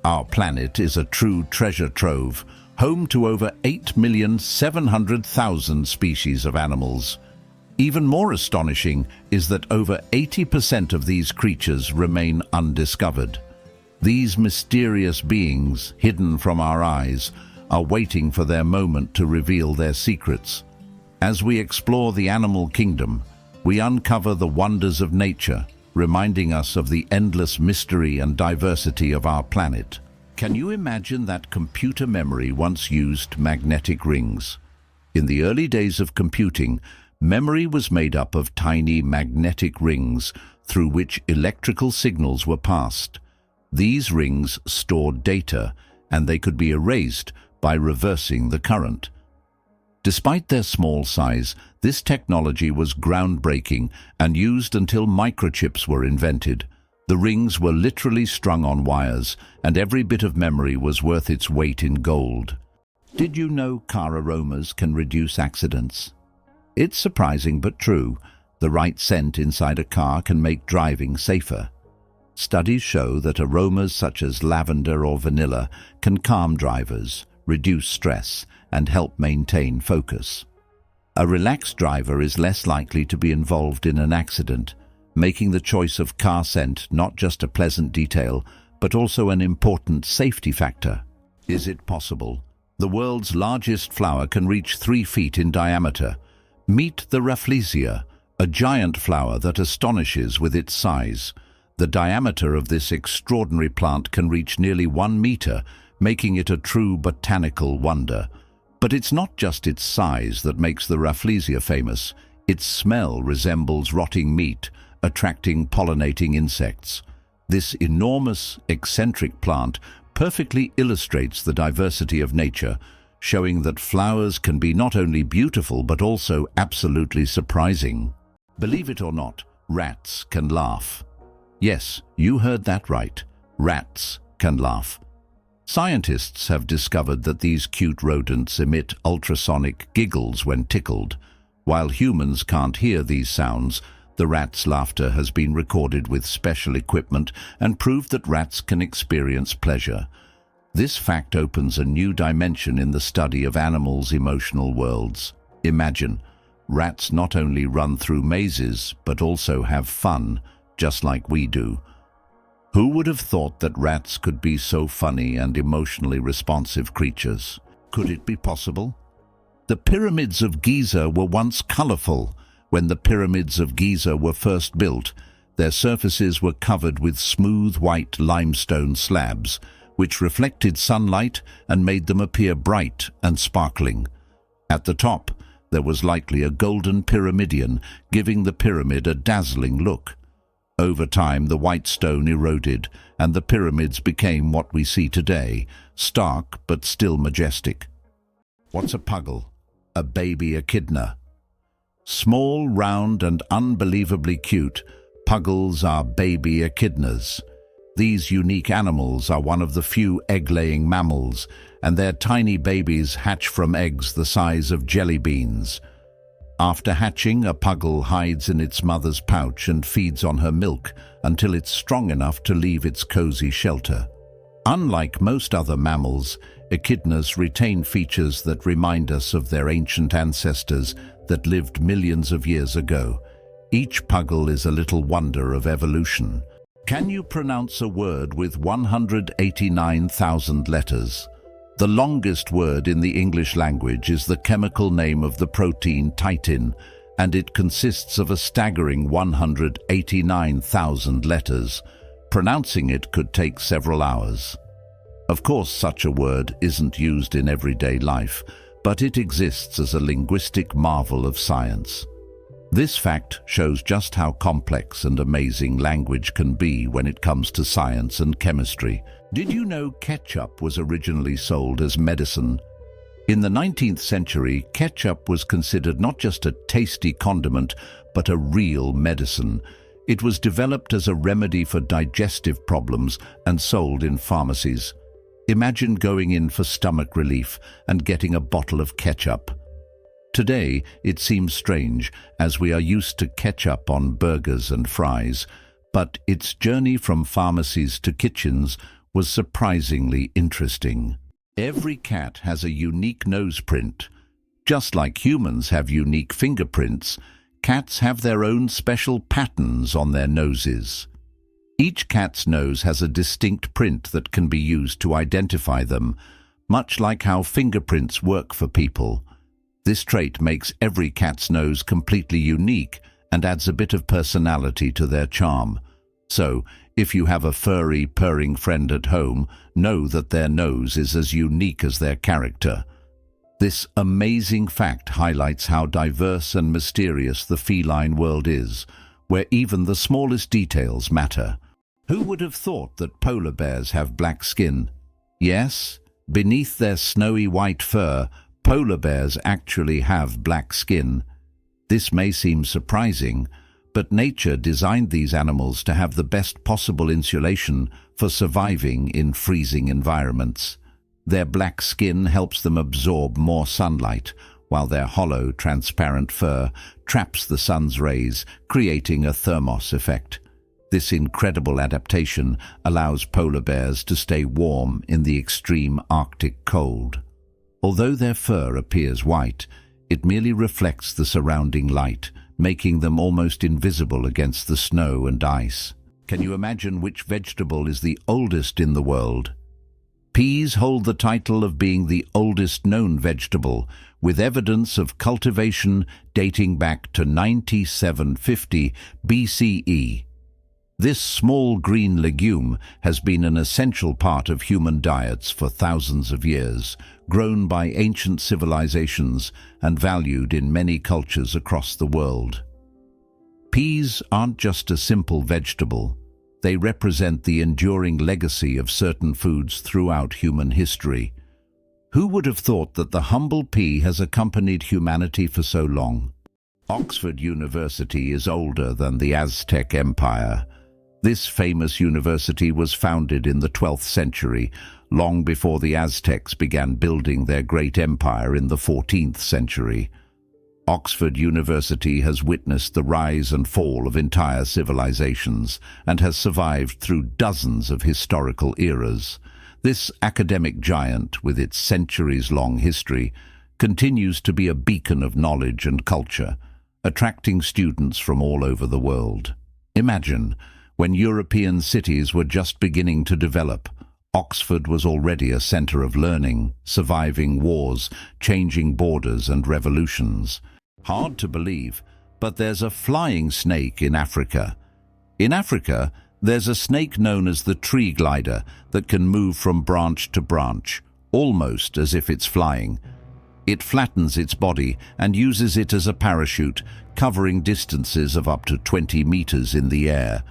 Our planet is a true treasure trove, home to over 8,700,000 species of animals. Even more astonishing is that over 80% of these creatures remain undiscovered. These mysterious beings, hidden from our eyes, are waiting for their moment to reveal their secrets. As we explore the animal kingdom, we uncover the wonders of nature, reminding us of the endless mystery and diversity of our planet. Can you imagine that computer memory once used magnetic rings? In the early days of computing, memory was made up of tiny magnetic rings through which electrical signals were passed. These rings stored data, and they could be erased by reversing the current. Despite their small size, this technology was groundbreaking and used until microchips were invented. The rings were literally strung on wires, and every bit of memory was worth its weight in gold. Did you know car aromas can reduce accidents? It's surprising but true. The right scent inside a car can make driving safer. Studies show that aromas such as lavender or vanilla can calm drivers, reduce stress, and help maintain focus. A relaxed driver is less likely to be involved in an accident, making the choice of car scent not just a pleasant detail, but also an important safety factor. Is it possible? The world's largest flower can reach 3 feet in diameter. Meet the Rafflesia, a giant flower that astonishes with its size. The diameter of this extraordinary plant can reach nearly 1 meter, making it a true botanical wonder. But it's not just its size that makes the Rafflesia famous. Its smell resembles rotting meat, attracting pollinating insects. This enormous, eccentric plant perfectly illustrates the diversity of nature, showing that flowers can be not only beautiful but also absolutely surprising. Believe it or not, rats can laugh. Yes, you heard that right. Rats can laugh. Scientists have discovered that these cute rodents emit ultrasonic giggles when tickled. While humans can't hear these sounds, the rat's laughter has been recorded with special equipment and proved that rats can experience pleasure. This fact opens a new dimension in the study of animals' emotional worlds. Imagine, rats not only run through mazes, but also have fun, just like we do. Who would have thought that rats could be so funny and emotionally responsive creatures? Could it be possible? The pyramids of Giza were once colorful. When the pyramids of Giza were first built, their surfaces were covered with smooth white limestone slabs, which reflected sunlight and made them appear bright and sparkling. At the top, there was likely a golden pyramidion, giving the pyramid a dazzling look. Over time, the white stone eroded, and the pyramids became what we see today, stark but still majestic. What's a puggle? A baby echidna. Small, round, and unbelievably cute, puggles are baby echidnas. These unique animals are one of the few egg-laying mammals, and their tiny babies hatch from eggs the size of jelly beans. After hatching, a puggle hides in its mother's pouch and feeds on her milk until it's strong enough to leave its cozy shelter. Unlike most other mammals, echidnas retain features that remind us of their ancient ancestors that lived millions of years ago. Each puggle is a little wonder of evolution. Can you pronounce a word with 189,000 letters? The longest word in the English language is the chemical name of the protein titin, and it consists of a staggering 189,000 letters. Pronouncing it could take several hours. Of course, such a word isn't used in everyday life, but it exists as a linguistic marvel of science. This fact shows just how complex and amazing language can be when it comes to science and chemistry. Did you know ketchup was originally sold as medicine? In the 19th century, ketchup was considered not just a tasty condiment, but a real medicine. It was developed as a remedy for digestive problems and sold in pharmacies. Imagine going in for stomach relief and getting a bottle of ketchup. Today, it seems strange, as we are used to ketchup on burgers and fries, but its journey from pharmacies to kitchens was surprisingly interesting. Every cat has a unique nose print. Just like humans have unique fingerprints, cats have their own special patterns on their noses. Each cat's nose has a distinct print that can be used to identify them, much like how fingerprints work for people. This trait makes every cat's nose completely unique and adds a bit of personality to their charm. So, if you have a furry, purring friend at home, know that their nose is as unique as their character. This amazing fact highlights how diverse and mysterious the feline world is, where even the smallest details matter. Who would have thought that polar bears have black skin? Yes, Beneath their snowy white fur, polar bears actually have black skin. This may seem surprising, but nature designed these animals to have the best possible insulation for surviving in freezing environments. Their black skin helps them absorb more sunlight, while their hollow, transparent fur traps the sun's rays, creating a thermos effect. This incredible adaptation allows polar bears to stay warm in the extreme Arctic cold. Although their fur appears white, it merely reflects the surrounding light, making them almost invisible against the snow and ice. Can you imagine which vegetable is the oldest in the world? Peas hold the title of being the oldest known vegetable, with evidence of cultivation dating back to 9750 BCE. This small green legume has been an essential part of human diets for thousands of years, grown by ancient civilizations and valued in many cultures across the world. Peas aren't just a simple vegetable. They represent the enduring legacy of certain foods throughout human history. Who would have thought that the humble pea has accompanied humanity for so long? Oxford University is older than the Aztec Empire. This famous university was founded in the 12th century, long before the Aztecs began building their great empire in the 14th century. Oxford University has witnessed the rise and fall of entire civilizations and has survived through dozens of historical eras. This academic giant, with its centuries-long history, continues to be a beacon of knowledge and culture, attracting students from all over the world. Imagine, when European cities were just beginning to develop, Oxford was already a center of learning, surviving wars, changing borders and revolutions. Hard to believe, but there's a flying snake in Africa. In Africa, there's a snake known as the tree glider that can move from branch to branch, almost as if it's flying. It flattens its body and uses it as a parachute, covering distances of up to 20 meters in the air.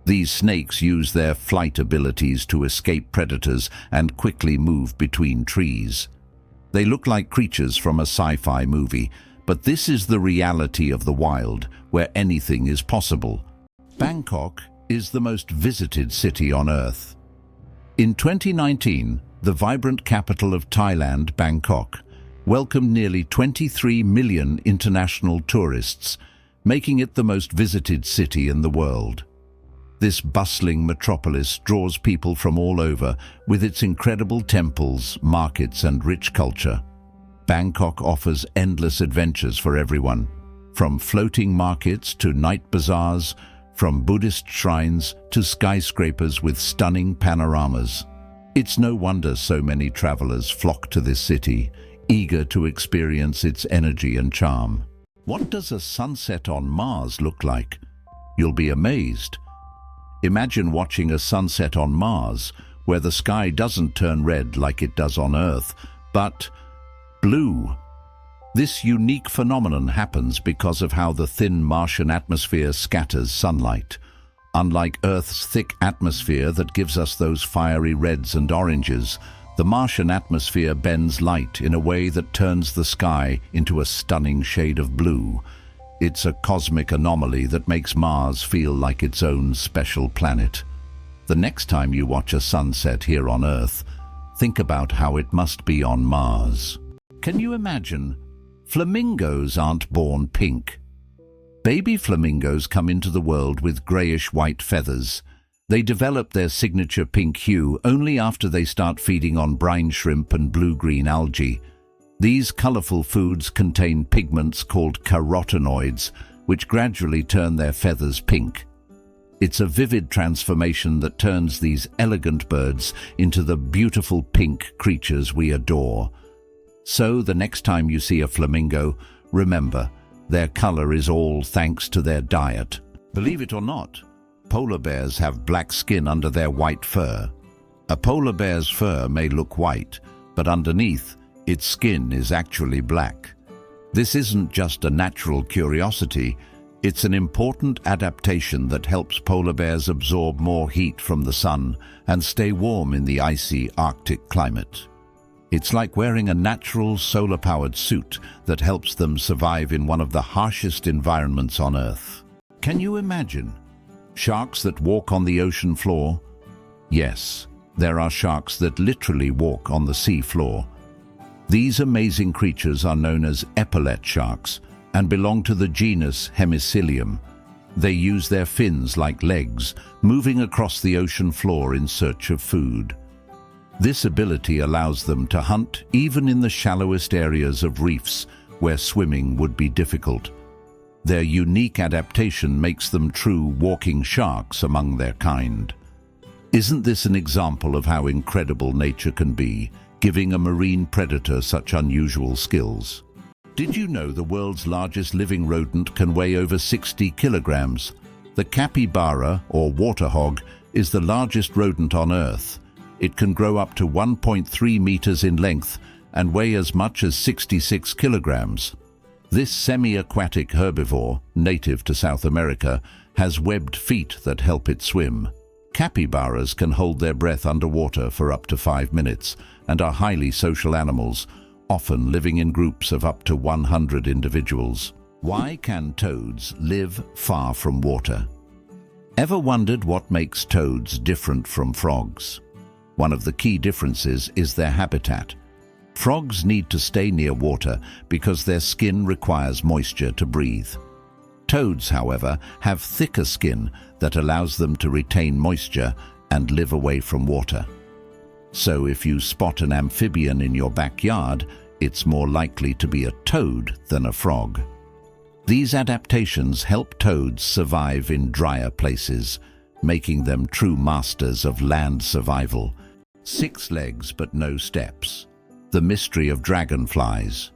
These snakes use their flight abilities to escape predators and quickly move between trees. They look like creatures from a sci-fi movie, but this is the reality of the wild, where anything is possible. Bangkok is the most visited city on Earth. In 2019, the vibrant capital of Thailand, Bangkok, welcomed nearly 23 million international tourists, making it the most visited city in the world. This bustling metropolis draws people from all over with its incredible temples, markets, and rich culture. Bangkok offers endless adventures for everyone, from floating markets to night bazaars, from Buddhist shrines to skyscrapers with stunning panoramas. It's no wonder so many travelers flock to this city, eager to experience its energy and charm. What does a sunset on Mars look like? You'll be amazed. Imagine watching a sunset on Mars, where the sky doesn't turn red like it does on Earth, but blue. This unique phenomenon happens because of how the thin Martian atmosphere scatters sunlight. Unlike Earth's thick atmosphere that gives us those fiery reds and oranges, the Martian atmosphere bends light in a way that turns the sky into a stunning shade of blue. It's a cosmic anomaly that makes Mars feel like its own special planet. The next time you watch a sunset here on Earth, think about how it must be on Mars. Can you imagine? Flamingos aren't born pink. Baby flamingos come into the world with grayish-white feathers. They develop their signature pink hue only after they start feeding on brine shrimp and blue-green algae. These colorful foods contain pigments called carotenoids, which gradually turn their feathers pink. It's a vivid transformation that turns these elegant birds into the beautiful pink creatures we adore. So the next time you see a flamingo, remember, their color is all thanks to their diet. Believe it or not, polar bears have black skin under their white fur. A polar bear's fur may look white, but underneath, its skin is actually black. This isn't just a natural curiosity, it's an important adaptation that helps polar bears absorb more heat from the sun and stay warm in the icy Arctic climate. It's like wearing a natural solar-powered suit that helps them survive in one of the harshest environments on Earth. Can you imagine? Sharks that walk on the ocean floor? Yes, there are sharks that literally walk on the sea floor. These amazing creatures are known as epaulet sharks and belong to the genus Penicillin. They use their fins like legs, moving across the ocean floor in search of food. This ability allows them to hunt even in the shallowest areas of reefs where swimming would be difficult. Their unique adaptation makes them true walking sharks among their kind. Isn't this an example of how incredible nature can be, giving a marine predator such unusual skills? Did you know the world's largest living rodent can weigh over 60 kilograms? The capybara, or water hog, is the largest rodent on Earth. It can grow up to 1.3 meters in length and weigh as much as 66 kilograms. This semi-aquatic herbivore, native to South America, has webbed feet that help it swim. Capybaras can hold their breath underwater for up to 5 minutes and are highly social animals, often living in groups of up to 100 individuals. Why can toads live far from water? Ever wondered what makes toads different from frogs? One of the key differences is their habitat. Frogs need to stay near water because their skin requires moisture to breathe. Toads, however, have thicker skin that allows them to retain moisture and live away from water. So if you spot an amphibian in your backyard, it's more likely to be a toad than a frog. These adaptations help toads survive in drier places, making them true masters of land survival. 6 legs but no steps. The mystery of dragonflies.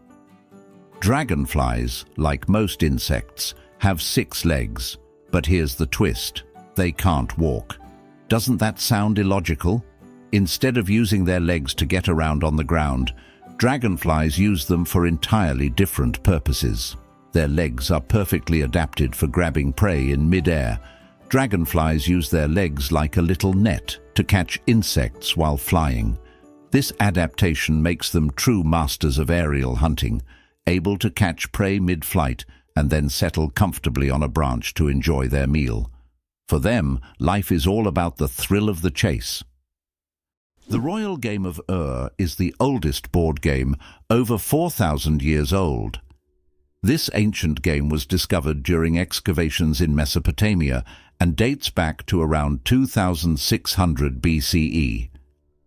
Dragonflies, like most insects, have 6 legs, but here's the twist: they can't walk. Doesn't that sound illogical? Instead of using their legs to get around on the ground, dragonflies use them for entirely different purposes. Their legs are perfectly adapted for grabbing prey in mid-air. Dragonflies use their legs like a little net to catch insects while flying. This adaptation makes them true masters of aerial hunting, able to catch prey mid-flight and then settle comfortably on a branch to enjoy their meal. For them, life is all about the thrill of the chase. The royal game of is the oldest board game, over 4,000 years old. This ancient game was discovered during excavations in Mesopotamia and dates back to around 2600 BCE.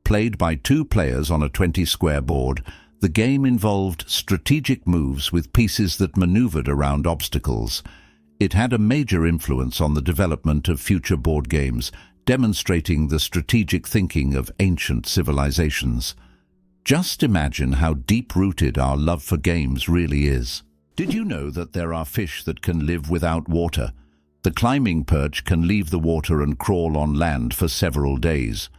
Played by 2 players on a 20-square board, the game involved strategic moves with pieces that maneuvered around obstacles. It had a major influence on the development of future board games, demonstrating the strategic thinking of ancient civilizations. Just imagine how deep-rooted our love for games really is. Did you know that there are fish that can live without water? The climbing perch can leave the water and crawl on land for several days.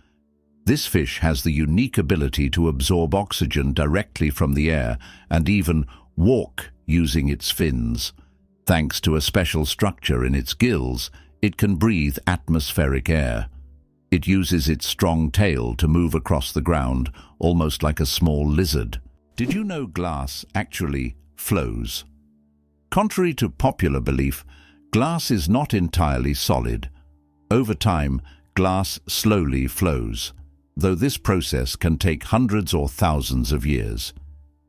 This fish has the unique ability to absorb oxygen directly from the air and even walk using its fins. Thanks to a special structure in its gills, it can breathe atmospheric air. It uses its strong tail to move across the ground, almost like a small lizard. Did you know glass actually flows? Contrary to popular belief, glass is not entirely solid. Over time, glass slowly flows, though this process can take hundreds or thousands of years.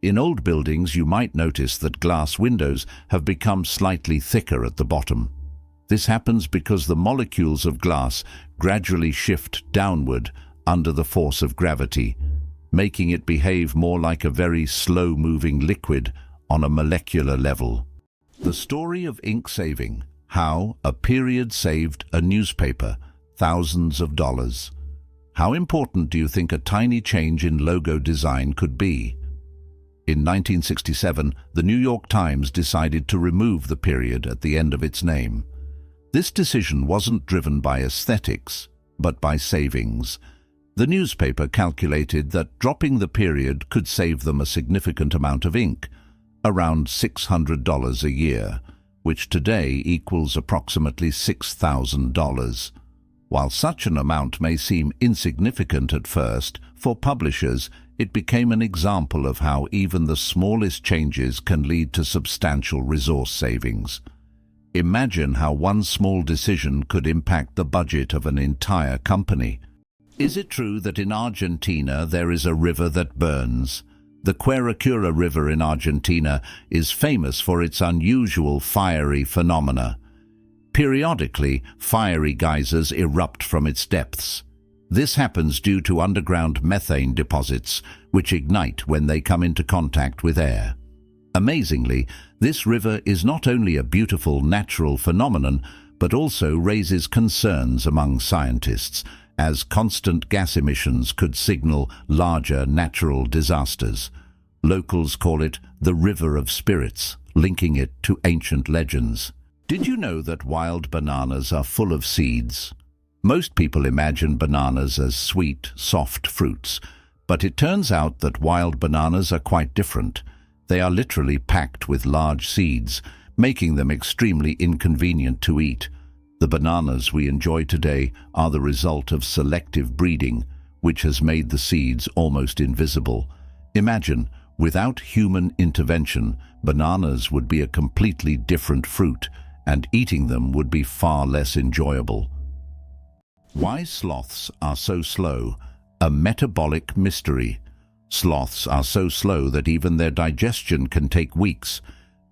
In old buildings, you might notice that glass windows have become slightly thicker at the bottom. This happens because the molecules of glass gradually shift downward under the force of gravity, making it behave more like a very slow-moving liquid on a molecular level. The story of ink saving: how a period saved a newspaper thousands of dollars. How important do you think a tiny change in logo design could be? In 1967, the New York Times decided to remove the period at the end of its name. This decision wasn't driven by aesthetics, but by savings. The newspaper calculated that dropping the period could save them a significant amount of ink, around $600 a year, which today equals approximately $6,000. While such an amount may seem insignificant at first, for publishers, it became an example of how even the smallest changes can lead to substantial resource savings. Imagine how one small decision could impact the budget of an entire company. Is it true that in Argentina there is a river that burns? The Queracura River in Argentina is famous for its unusual fiery phenomena. Periodically, fiery geysers erupt from its depths. This happens due to underground methane deposits, which ignite when they come into contact with air. Amazingly, this river is not only a beautiful natural phenomenon, but also raises concerns among scientists, as constant gas emissions could signal larger natural disasters. Locals call it the River of Spirits, linking it to ancient legends. Did you know that wild bananas are full of seeds? Most people imagine bananas as sweet, soft fruits, but it turns out that wild bananas are quite different. They are literally packed with large seeds, making them extremely inconvenient to eat. The bananas we enjoy today are the result of selective breeding, which has made the seeds almost invisible. Imagine, without human intervention, bananas would be a completely different fruit, and eating them would be far less enjoyable. Why sloths are so slow? A metabolic mystery. Sloths are so slow that even their digestion can take weeks.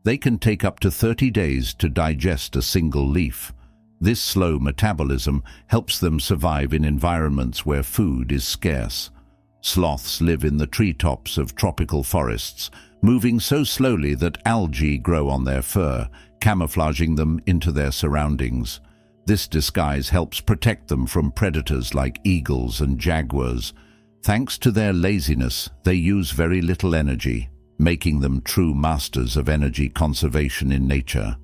They can take up to 30 days to digest a single leaf. This slow metabolism helps them survive in environments where food is scarce. Sloths live in the treetops of tropical forests, moving so slowly that algae grow on their fur, camouflaging them into their surroundings. This disguise helps protect them from predators like eagles and jaguars. Thanks to their laziness, they use very little energy, making them true masters of energy conservation in nature.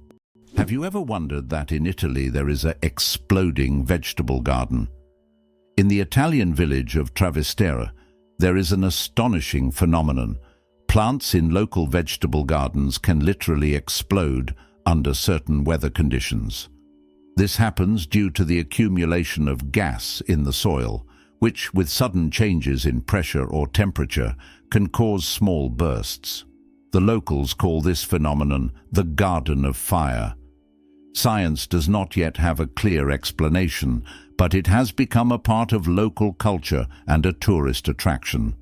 Have you ever wondered that in Italy there is an exploding vegetable garden? In the Italian village of Trastevere, there is an astonishing phenomenon. Plants in local vegetable gardens can literally explode under certain weather conditions. This happens due to the accumulation of gas in the soil, which, with sudden changes in pressure or temperature, can cause small bursts. The locals call this phenomenon the Garden of Fire. Science does not yet have a clear explanation, but it has become a part of local culture and a tourist attraction.